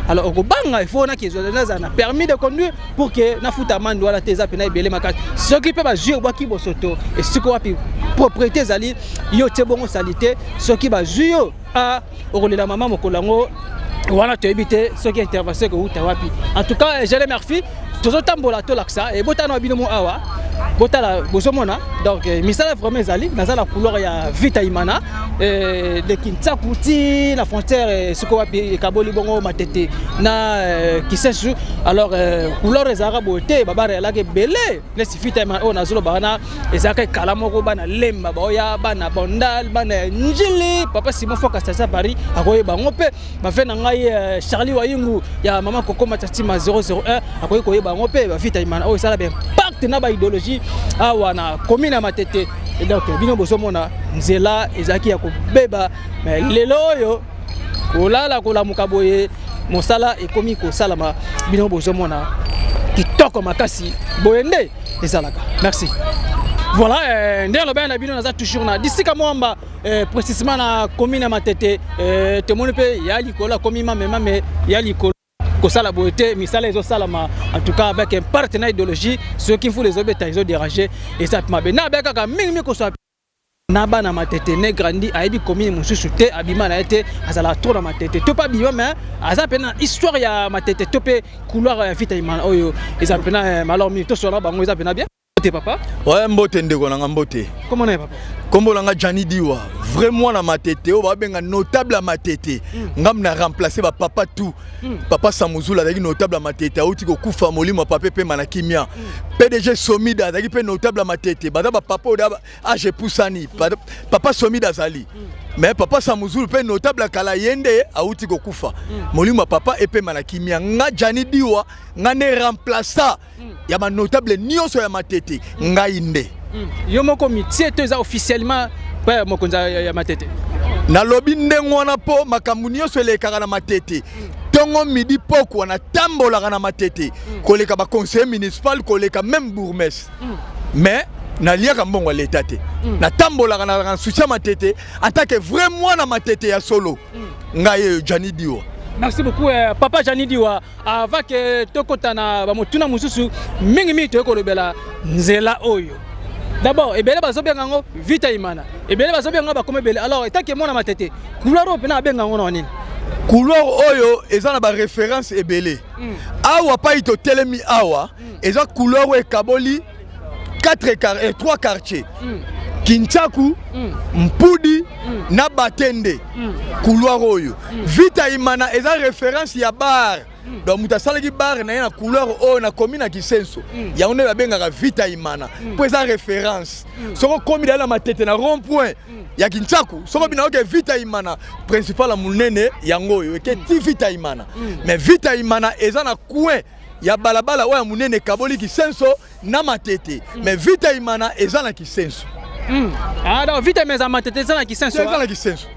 alors au banga il faut na ki na permis de conduire pour que na futa mando la teza pena ibele makati ce qui peut ba jouer bwa ki bosoto et ce ko wapi propriété zali yo te bongo salité ce qui ba jouer a okolela mama mokolango voilà tu éviter ce qui intervention que uta wapi en tout cas je les remercie tous tambola to laksa et botano bino mo awa botala bosomona donc misala vraiment ezali dans la couleur ya vita imana de Kinsaku ti la frontière ce ko wapi kaboli bongo matete na kisesu alors couleur ezara boté babare la ke belé les vita imana on azolo bana ezaka kala moko bana lemba boya bana bondal bana njili papa Simon Foka ça Paris akoye bango pe ba fe na ngai Charlie Wayungu ya mama Koko Matatima 001 akoye koye bango pe ba vita imana o sala ben pacte na ba idéologie awana commune matete et donc bino bosomona nzela ezaki ya ko beba mais lelo yo olala ko la mukaboye mosala ekomi ko salama bino bosomona kitoko makasi boyende ezalaka merci. Voilà, ndelo ben na bino naza toujours na d'ici ka mwamba précisément na commune matete temoni pe ya likola komima mais ya likola kosala boité misala ezo salama en tout cas avec un partenaire idéologie ceux qui font les obéta ils ont dérangé et ça m'a bena beka ka mingi ko so na bana matete ne grandi aibi commune mususu te abima na été azala trop na matete to pas biwa mais aza pena histoire ya matete to pe couloir ya vita imana oyo eza pena alors mi to so na bango eza pena bien papa ouais mbote ndeko na mbote comment est papa kombo langa Jani Diwa vraiment na matete o ba benga notable à matete ngam na remplacer ba papa tout papa Samuzula daki notable à matete auti ko kufa molimo papa pe manakimia PDG Somida daki pe notable à matete bada ba papa o da age pusani papa Somida zali mais papa Samuzula pe notable à kala yende auti ko kufa molimo papa e pe manakimia nga Jani Diwa nga ne remplacer ya ba notable nyonso ya matete ngai nde yo moko mitie to za officiellement pa mokonza ya matete na lobi ndengo wana po makambu nyonso elekaka na matete tongo midi poko wana tambolaka na matete koleka ba conseiller municipal koleka même bourgmestre mais na liaka mbongo l'état te na tambolaka na soutien matete attaque vraiment na matete ya solo ngai Jani Diwa. Merci beaucoup papa Jani Diwa avant que tokotana ba motuna mususu mingi to ko lobela nzela oyo d'abord ebele bazobenga ngo vita imana ebele bazobenga ba comme ebele alors tant que mona matete couloir o pena benga ngo nini couloir oyo eza na ba référence ebele awa pa ito telemi awa eza couloir o ekaboli 3 quartiers Kinsaku Mpudi na Batende couloir oyo vita imana eza référence ya bar donc mutasalaki bar na couleur oyo na commune na Kisenso ya on ba benga vita imana pour eza référence soko komi dans la matete na rond point ya Kinsaku soko bina oke vita imana principal la munene yango oyo ke ti vita imana mais vita imana eza na coin ya balabala oya munene kaboli kisenso na matete mais vita imana eza na kisenso. Ah donc vite mes amatete eza na kisenso. Eza na kisenso.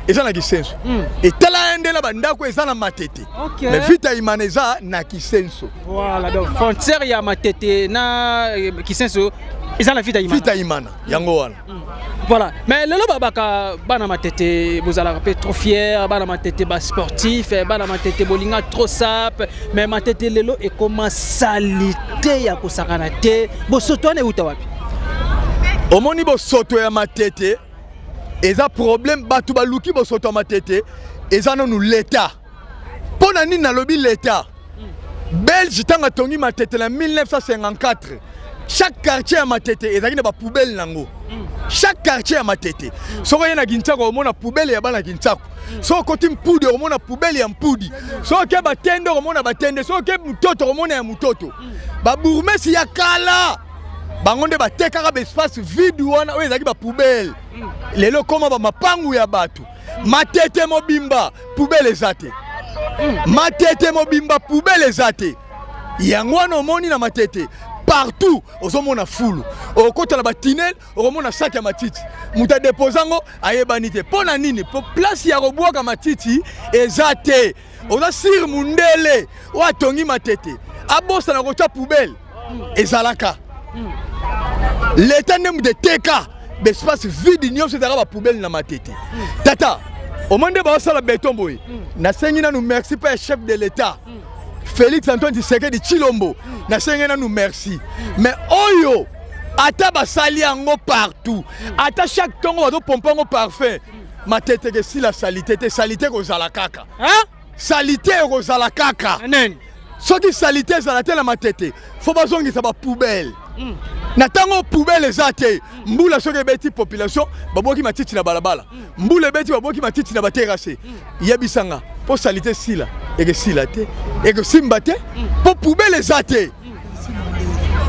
Eza na kisenso. Et tala endela bandako eza na matete. Mais vita imana eza na kisenso. Voilà donc frontière ya matete na kisenso eza na vita imana. Vita imana yango wana. Voilà, mais lelo babaka bana matete vous allez trop fier, bana matete ba sportif, bana matete bolinga trop sap, mais matete lelo et comment salité ya kosakana te, bosoto ne uta wapi? Omoni bosoto ya matete, eza problème batu baluki bosoto matete, eza non l'état. Pona nini na lobi l'état. Belge tanga tongi matete en 1954. Chaque quartier à Matete, il y a des poubelles nango. Chaque quartier à Matete. Si on a une guinchako, on a poubelle et bana guinchako. Si on a une poudre, on a poubelle et un poudre. Si on a un batende, on a batende. Si on a un mutoto, on a un mutoto. Ba bourgmestre si yakala. Bangonde ba tekara ba espace vide wana oyo ezaki ba poubelle. Lelo koma ba mapangu ya batu. Matete mobimba poubelle ezate. Matete mobimba poubelle ezate. Yangwana omoni na Matete. Partout, aux hommes foule. Au côté de la batinelle, au moment de sac à matiti. Mouta déposango, aye banité. Pona nini, pour place ya roboa ka matiti, ezate. Oza sir mundele, ou atongi matete. Abosa na kota poubelle, ezalaka. L'état nem de teka, l'espace vide nyo se dara poubelle na matete. Tata, au moment de ba sala béton boy. Na sengi na nous merci pas chef de l'état. Félix Antoine Tshisekedi Chilombo, na sengena nous merci. Mais oyo, ata basali yango partout. Ata chaque tongo wazo pompango parfait. Ma tête que si la salité ko zala kaka. Hein? Salité ko zala kaka. Nen. Soki salité zala te la ma tête. Faut bazongi sa ba poubelle. Na tango poubelle ezate. Mbula soki beti population, baboki matiti na balabala. Mbula beti baboki matiti na baterrasse. Yebisanga. Pour salité sila et que sila te et que simbate pour poubelle ezate.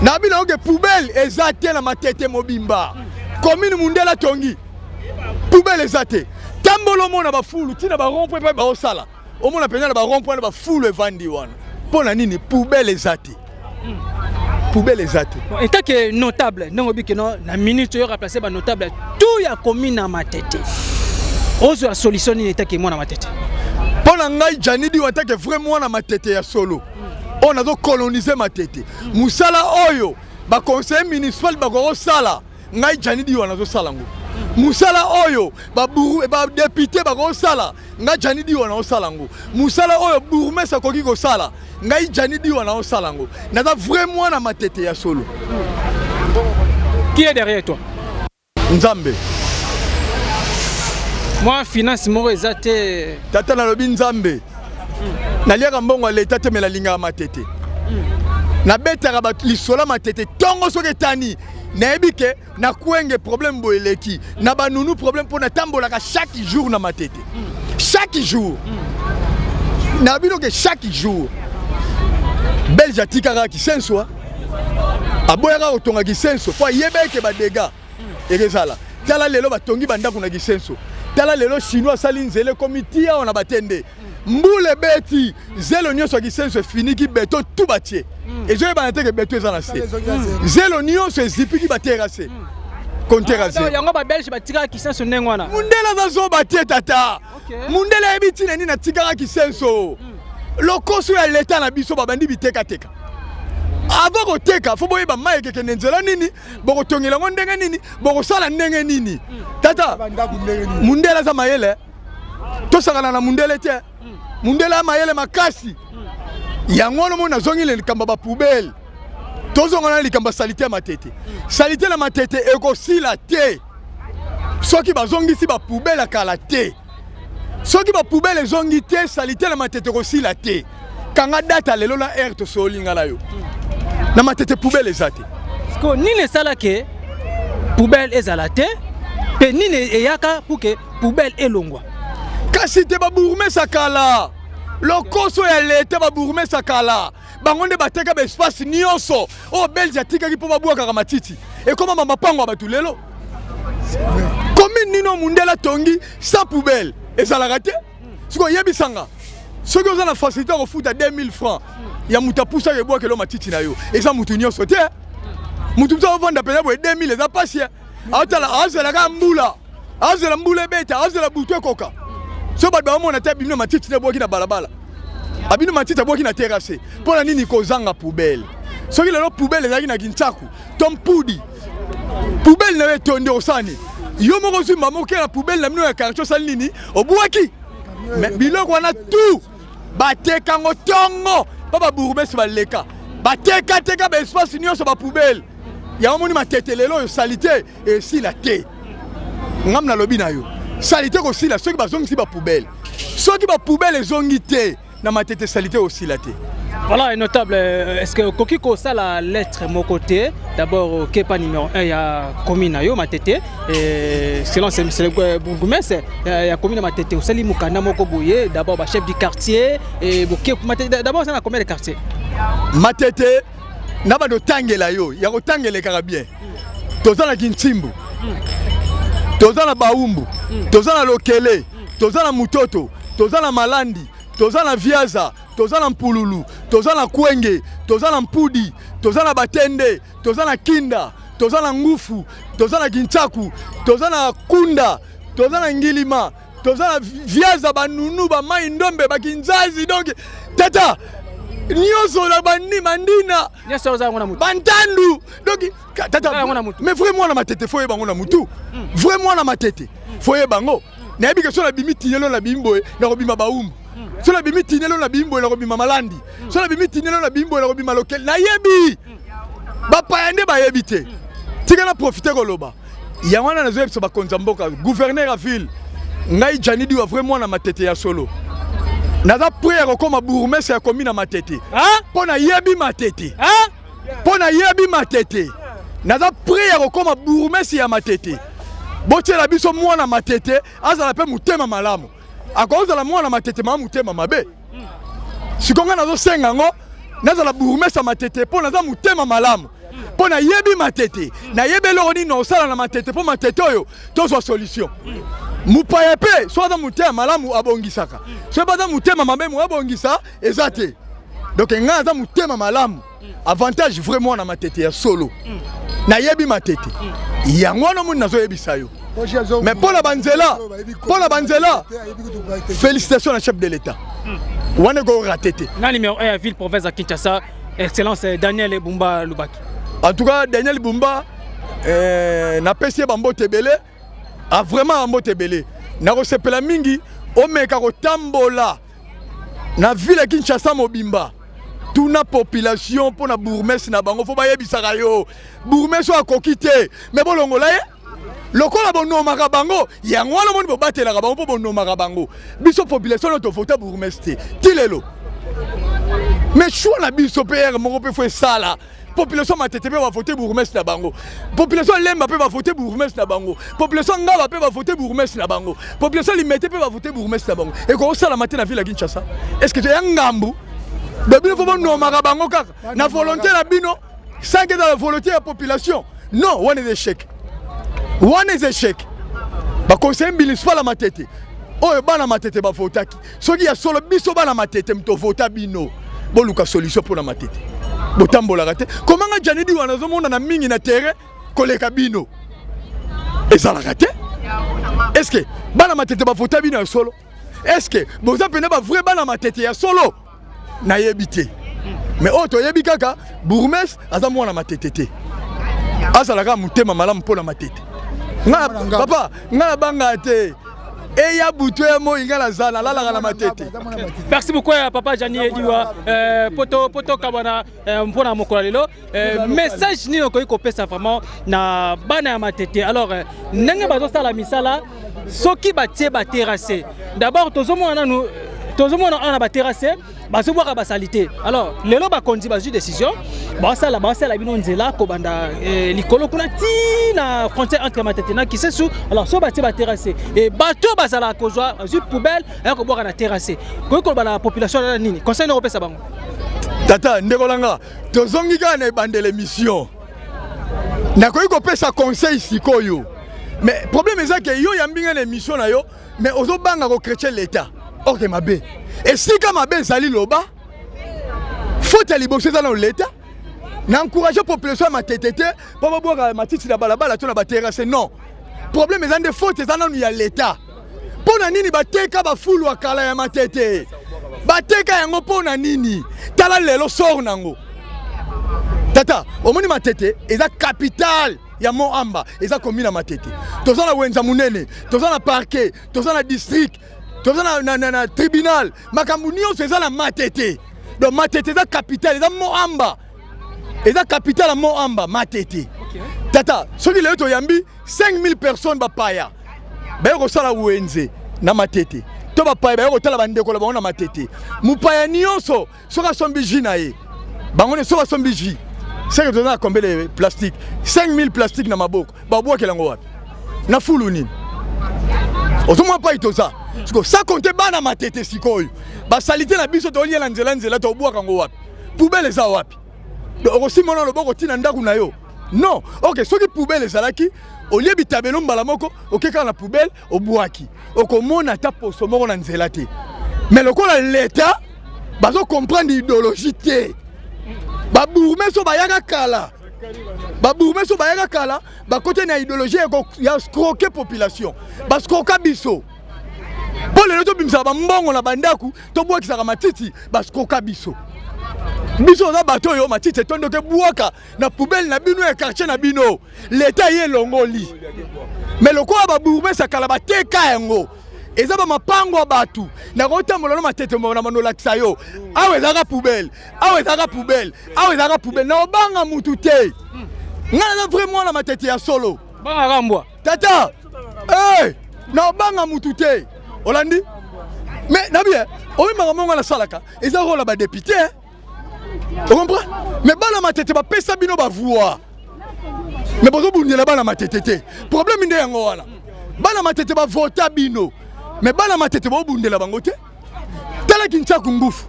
Na bino que poubelle ezate na matete mobimba. Commune mundela tongi. Poubelle ezate. Tambolo mona ba fulu tina ba rond-point ba osala. O mona pena ba rond-point ba fulu evandi wana. Pona nini poubelle ezate. Poubelle ezate. Et tant que notable, non obi que non na minute yo remplacer ba notable tout ya commune na Matete. Ozo la solution ni eta que moi na Matete. Pona ngai janidi wata ke vraiment na Matete ya solo. On a coloniser Matete. Musala oyo ba conseil municipal ba go sala. Ngai janidi wana zo sala ngo. Musala oyo ba député ba go sala. Ngai janidi wana o sala ngo. Musala oyo bourgmestre koki ko sala. Ngai janidi wana o sala ngo. Naza vraiment na Matete ya solo. Qui est derrière toi? Nzambe. Moi finance mo ezate tata na lobi Nzambe. Naliaka mbongo l'état te mela linga Matete. Na betaka ba lisola Matete tongo soke tani. Na ebike na kuenge problème boeleki. Na banunu problème pour na tambolaka chaque jour na Matete. Chaque jour. Na bino que chaque jour. Belge atikaka kisenso. Aboyaka otonga kisenso. Po yebeke ba dégâts. Ezala. Tala lelo batongi bandako na kisenso. Tala lelo chinois sali nzele komiti on a batende. Mboule beti zelo nyonso kisenso fini ki beto tout batie. Et je vais banate que beto ezana se. Zelo nyonso ezipi ki baterase. Konterase. Yango ba belge batika kisenso nengwana. Mundela zazo batie tata. Mundela ebiti nani na tikaka kisenso. Lokoso ya l'état na biso babandi biteka teka. Avant ko teka fo boyeba mai ke nenzela nini boko tongela ndenge nini boko sala ndenge nini tata mundela za mayele to sala na mundele te mundela mayele makasi yango no mona zongi le likamba ba poubelle to zonga na likamba salité Matete salité na Matete eko sila te soki bazongi si ba poubelle kala te soki ba poubelle zongi te salité na Matete ko sila te kanga data lelo na air to solinga la yo na Matete poubelle ezate. Ko nini sala ke poubelle ezalate pe nini eyaka pour que poubelle elongwa. Kasi te ba bourgmestre sakala. Lokoso ya l'état ba bourgmestre sakala. Bangonde bateka ba espace nyonso. O Belge atika ki po ba bwaka matiti. Et comment mama pango ba tulelo? Commune nino mundela tongi sans poubelle ezalaka te. Siko yebisanga. ceux qui ont la facilité au foot à 2000 francs, il y a muta poussa et bois que l'homme a titi na yo. Et ça moutounio sauté. Moutounio vendre à peine 2000 les a passé. Azela gambula. Azela mbule beta, azela boutoué coca. Ce baba mon a tabino ma titi na bois qui na balabala. Abino ma titi na bois qui na terrassé. Pour la nini kozanga poubelle. Ceux qui l'ont poubelle les a na ginchaku. Tom Poudi. Poubelle na tonde osani. Yo mo reçu maman qui la poubelle na mino ya quartier salini au boaki. Mais biloko wana tout. Bateka ngotongo. Papa bourgmestre baleka. Bateka teka ba espace union sur ba poubelle. Ya moni ma tete lelo yo salité et si la té. Ngam na lobi na yo. Salité aussi la ceux qui bazong si ba poubelle. Ceux qui ba poubelle les zongité na ma tete salité aussi la té. Voilà, notable. Est-ce que Kokiko ça la lettre mon côté d'abord Kepa numéro 1 il y a commune yo matete et selon c'est le bourgmestre il y a commune matete au sali mukanda moko boye d'abord ba chef du quartier et d'abord ça na combien de quartiers matete na ba do tangela yo ya ko tangela kaka bien tozana kintimbu tozana baumbu tozana lokele tozana mutoto tozana malandi tozana viaza tozana mpululu tozana kwenge tozana mpudi tozana batende tozana kinda tozana ngufu tozana ginchaku tozana kunda tozana ngilima tozana viaza banunu ba mai ndombe bakinzazi donc tata nyoso la bandi mandina nyoso za ngona mutu bantandu donc tata mais vraiment na matete foye bango na mutu vraiment na matete foye bango na bi que so la bimi tinelo na bimboe na robima baumbu so la bimi tinelo na bimboe na robima malandi so la bimi tinelo na bimboe na robima lokel na yebi ba paende ba yebite tika na profiter koloba ya wana na zoyebisa ba konzamboka gouverneur a ville ngai janidi wa vraiment na matete ya solo naza prière comme bourgmestre ya commune na matete pona yebi matete pona yebi matete naza prière comme bourgmestre ya matete botiela biso mwana matete azala pe mutema malamu akozala mwana matete ma mutema mabe sikonga nazo senga ngo nazala bourgmestre matete pona za mutema malamu pona yebi matete na yebelo ni no sala na matete po matete oyo tozwa solution mupaya pe so za mutema malamu abongisaka so ba za mutema mabe mu abongisa ezate donc nga za mutema malamu avantage vraiment na matete ya solo na yebi matete yango no mun nazo yebisa yo mais pour la banzela félicitations à chef de l'état wana go ratete na numéro 1 ville province à Kinshasa excellence Daniel Bumba Lubaki en tout cas Daniel Bumba na pesi bambo tebele a vraiment bambo tebele na ko sepela mingi o meka ko tambola na ville Kinshasa mobimba tuna population pour na bourgmestre na bango fo ba yebisaka yo bourgmestre akokite mais bolongola ye lokola bonomaka bango yango wana moni bobatelaka bango mpo bonomaka bango biso population no tofota bourgmestre tilelo mais choix na biso pr moko mpe fo esala population matete mpe bavote bourgmestre na bango population lemba mpe bavote bourgmestre na bango population ngaba mpe bavote bourgmestre na bango population limete mpe bavote bourgmestre na bango ekosala mate na ville ya Kinshasa est-ce que ya ngambu bino fo bonomaka bango kaka na volonté na bino sans que dans la volonté ya population non one is échec. One is échec. Ba conseil municipal la matete. Oyo bana matete ba votaki. Soki ya solo biso bana matete mto vota bino. Bo luka solution pour la matete. Bo tambola raté. Comment nga janidi wana zo mona na mingi na terrain koleka bino. Ezala raté? Est-ce que bana matete ba vota bino ya solo? Est-ce que boza pena ba vrai bana matete ya solo? Na yebité. Mais oto yebi kaka bourgmestre aza mwana matete te. Azalaka mutema malamu pona matete. Papa, nga banga te. Eya butwe mo ingala zana lala na matete. Merci beaucoup papa Jani Ediwa poto kabana mpona mokola lelo message ni ko pesa vraiment na bana ya matete. Alors ndenge bazo sala misala soki batie ba terrasser. D'abord tozomona nous on a terrassé baso boka basalité. Alors lelo ba kondi ba ju décision basala bino nzela ko banda likolo kuna ti na frontière entre matete na kisesu. Alors so batie ba terrassé et bato basala kozwa ju poubelle et ko boka na terrassé ko ba la population na nini conseil no pesa bango tata ndekolanga tozongi kana bande l'émission na ko pesa conseil sikoyo mais problème est que yo yambinga l'émission na yo mais ozo banga ko chrétien l'état ok mabe esika mabe ezali loba faute ya liboso eza na l'État na encourager population ya matete te po babwaka matiti na balabala to na baterrasse non problème eza nde faute eza nanu ya l'État mpona nini bateka bafulu ya kala ya matete bateka yango mpona nini tala lelo sor nango tata omoni matete eza capitale ya Moamba eza commune ya matete toza na wenza munene toza na parquet toza na district toza na tribunal makambo nyonso eza na matete donc matete eza capitale eza Moamba eza capitale ya Moamba matete tata soki lelo toyambi 5000 personnes bapaya baye kosala wenze na matete to bapaya baye kotala bandeko na bango na matete mupaya nyonso soki asombi ji na ye bango ne soki asombi ji c'est que toza na combien de plastique 5000 plastique na maboko babwakela ngo wapi na fulu nini ozomwa pa itoza siko sa compter bana matete sikoyo basalite na biso toliela nzela tobwaka ngo wapi poubelle eza wapi okosimona loboko tina ndaku na yo non ok soki poubelle ezalaki olie bitabelo mbala moko okeka na poubelle obwaki okomona ta poso moko na nzela te mais lokola l'État bazo comprendre idéologie te babourgmestre bayaka kala babourgmestre bayaka kala bakote na idéologie ya scroquer population bascroka biso po lelo tobimisa bambongo na bandaku tobwakisaka matiti bascroka biso biso za bato yo matiti etondoke bwaka na poubelle na bino ya quartier na bino l'État ye longoli mais lokola babourgmestre kala bateka yango eza ba mapango batu na kotambola na matete na manolakisa yo awe ezaka poubelle awe ezaka poubelle awe ezaka poubelle na obanga mutu te ngana na vraiment na matete ya solo banga kambwa tata na obanga mutu te olandi mais na bien oyimaka mongo na salaka eza rôle ba député on comprend mais bana matete ba pesa bino ba voix mais bozo bundela bana matete te problème inde yango wana bana matete ba vota bino mais bana matete bo bundela bango te tala kinchaku ngufu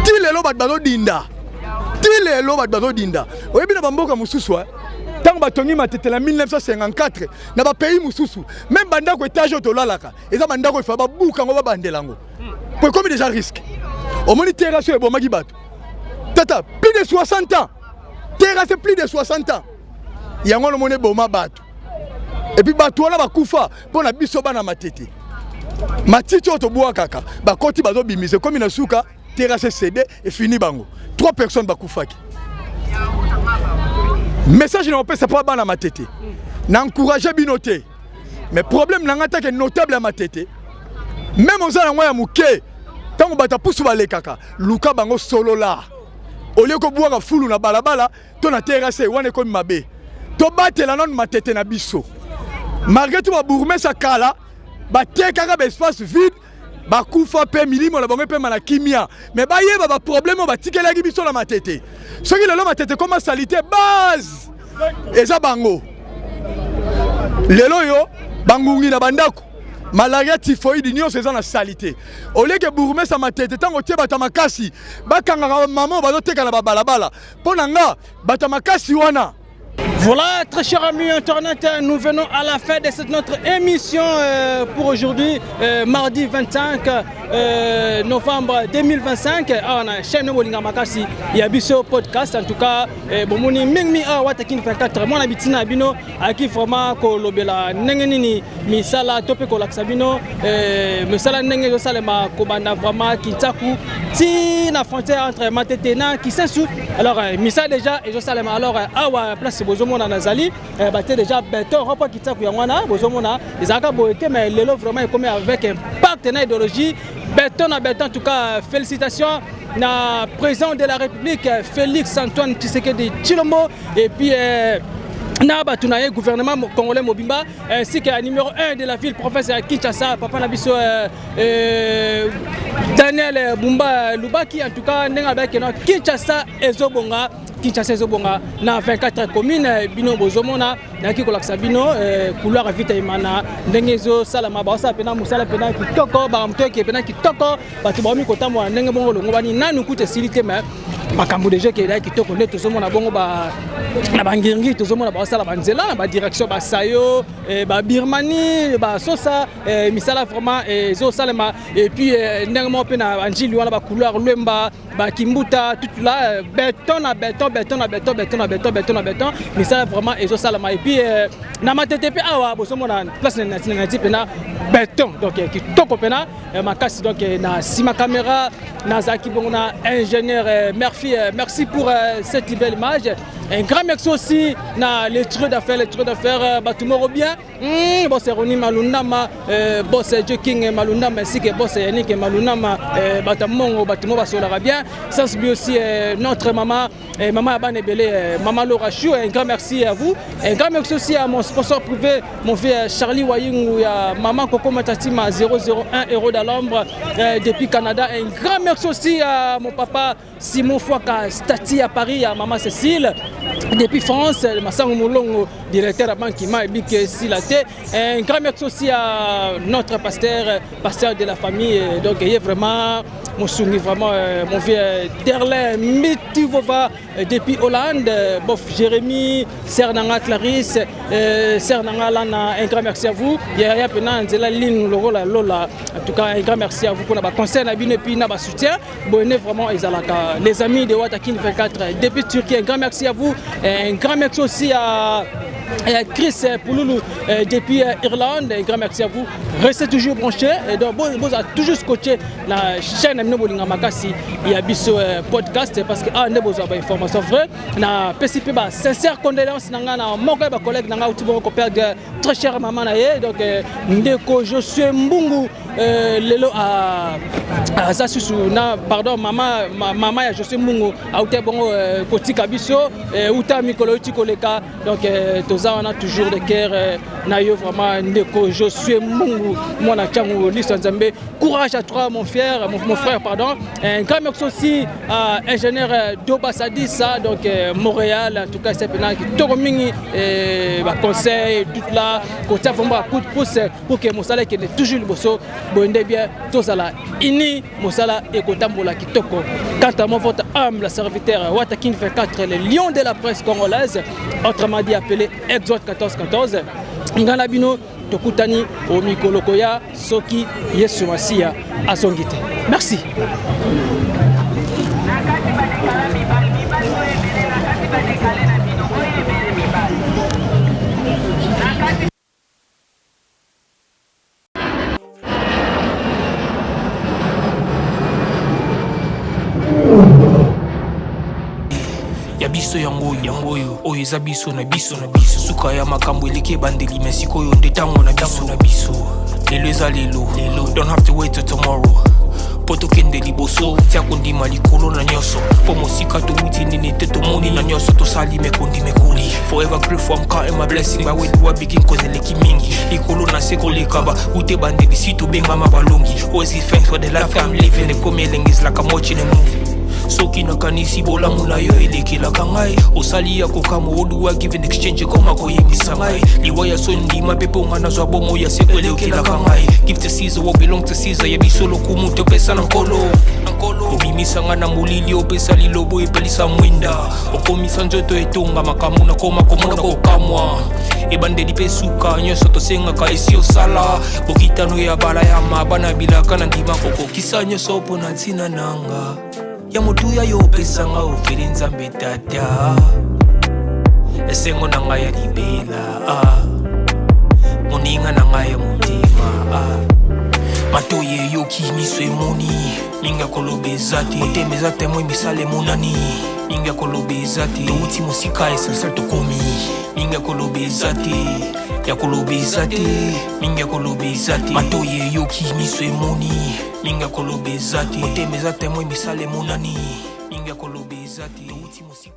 ti lelo bat bazo dinda oyebi na bamboka mususu tango batongi matete na 1954 na ba pays mususu même bandako étage to lalaka eza bandako ifa ba buka ngo ba bandelango pour comme déjà risque au moni terrasse e bomaki bato tata plus de 60 ans terrasse plus de 60 ans yango no moni boma bato et puis bato wana bakufa pona biso bana matete matiti oto boa kaka bakoti bazo bimise comme na suka terrasse cédé et fini bango 3 personnes bakufaki message na opesa pa bana matete na encourager binoté mais problème na ngata ke notable à matete même aux ala ya muke tango bata pusu bale kaka luka bango solo la ole ko boa fulu na balabala to na terrasse wana ko mabe to batela non matete na biso malgré tout ba bourgmestre kala ba tekaka ba espace vide ba kufa pe milimo la bango pe mana kimia mais ba yeba ba problème ba tikela ki biso na matete soki lelo matete comme salité base eza bango lelo yo bangungi na bandako malaria typhoïde nyonso eza na salité oleke bourgmestre matete tango tie bata makasi bakangaka maman bazoteka na babalabala mpo na nga bata makasi wana. Voilà, très chers amis internautes, nous venons à la fin de cette notre émission pour aujourd'hui, mardi 25 novembre 2025. On a chaîne Molinga Makasi, Yabiso podcast. En tout cas, Bomoni Mingmi a Watakin 24. Mon habitina Bino, à qui vraiment Kolobela Nengenini, Misala Tope Kolaksabino, Misala Nenge Salema Kobanda vraiment Kintaku, si la frontière entre Matetena qui s'insout. Alors, Misa déjà et Josalema. Alors, Awa place Bozomona Nazali, batté déjà béton, repas Kintaku Yamwana, Bozomona, les Aga Boete, mais l'élo vraiment est comme avec un partenaire idéologie. Béton à béton, en tout cas, félicitations. Na président de la République Félix Antoine Tshisekedi Tshilombo et puis Nabatunaye gouvernement congolais Mobimba ainsi que numéro 1 de la ville professeur Kinshasa Papa Nabiso Daniel Bumba Lubaki en tout cas nenga avec Kinshasa ezobonga Kinshasa ezobonga na 24 communes bino bozomona naki kolakisa bino couloir vite imana ndenge ezo salama ba sa pena musala pena kitoko ba mtoke pena kitoko bato ba mi kotamwa ndenge bongo longo bani nanu kute silite mais makambo déjà ke dai kitoko nde tozomona bongo ba na bangiringi tozomona ba sala banzela na ba direction ba sayo ba Birmanie ba sosa misala vraiment ezo salama et puis ndenge mo pena anjili wana ba couloir lwemba ba kimbuta tout là béton na béton mais ça vraiment ezo salama et puis na matete pe awa bozomona place na type na béton donc kitoko pena makasi donc na sima caméra na zaki bongo na ingénieur merci pour cette belle image. Un grand merci aussi na les trucs d'affaires Batumoro bien boss Roni Malunama boss Joking Malunama ainsi que boss Yannick Malunama Batamongo Batumo basolara bien sans oublier aussi notre maman Abane Belé maman Laura Chou. Un grand merci à vous, un grand merci aussi à mon sponsor privé mon frère Charlie Waying et à maman Coco Matatima 001 € d'Alombre depuis Canada. Un grand merci aussi à mon papa Simon Fouaka Stati à Paris, à maman Cécile depuis France, Massango Moulongo, directeur de la banque Ima et Bik Silate. Un grand merci aussi à notre pasteur de la famille. Donc, il est vraiment mon souvenir, vraiment mon vieux Derlin Mitivova depuis Hollande, bof Jérémy, Sernanga Clarisse, Sernanga Lana. Un grand merci à vous. Il y a Pena Nzela Lin Lola Lola. En tout cas, un grand merci à vous pour notre conseil et puis notre soutien. Bonne vraiment les amis de Watakin 24 depuis Turquie. Un grand merci à vous. Un grand merci aussi à Chris Pouloulou depuis Irlande. Un grand merci à vous. Restez toujours branchés. Donc, vous avez toujours scotché la chaîne Aminobolinga Makasi. Il y a Bisso podcast parce que vous avez des informations vraies. Na PCP, sincère condoléances à mon collègue qui perd très cher maman. Donc, je suis Mbungu. Lelo à Zasusu na pardon maman ya José Mungu auté bongo kotika biso uta mikolo koleka donc toza on a toujours de cœur na yo vraiment ndeko José Mungu mona changu liste nzambe. Courage à toi mon frère pardon. Un grand merci aussi à ingénieur Doba Sadissa donc Montréal. En tout cas c'est pena qui tokomingi ba conseil tout là côté vraiment coup de pouce pour que mon salaire qui est toujours le bosso bonde bien tous à la ini mosala ekotambola kitoko. Quant à moi votre humble serviteur Watakin 24 le lion de la presse congolaise, autrement dit appelé Exode 1414 ngana bino tokutani o mikolokoya soki Yesu Masia asongite. Merci. Yabiso yangoyo oyo eza biso na biso suka ya makambo eleke bandeli mesikoyo ndetango na biso lelo eza lelo don't have to wait till tomorrow poto kende liboso tia kondima likolo na nyoso po mosika tomuti nini te tomoni na nyoso tosali mekoli forever grateful I'm counting my blessing by when you begin kozeleki mingi likolo na seko lekaba ute bandeli si tobenga mabalongi always give thanks for the life I'm living the coming is like I'm watching a movie. Soki nakanisi bolamu na yo elekelaka ngai osali ya kokamo oduwa give in exchange koma koyebisa ngai liwaya so ndima pepo nga nazwa bomo ya seko elekelaka ngai give to Caesar what belong to Caesar yebiso lokumu topesa na nkolo obimisa nga na molili opesa lilobo epelisa mwinda okomisa nzoto etonga makamu na koma komona kokamwa ebandeli pe suka nyonso tosengaka esi osala bokitano ya bala ya mabana bilaka na ndima kokokisa nyonso mpona ntina nanga ya motuya yo pesanga ofeli nzambe tata esengo na ngai ya libela moninga na ngai ya motima matoye yoki miso emoni minga kolobeza te motema eza temoi misala emonani minga kolobeza te touti mosika essentiel tokomi minga kolobeza te ya kolobeza te minga kolobeza te matoye yoki miso emoni minga kolobeza te motema eza temoi misala emonani minga kolobeza te touti mosika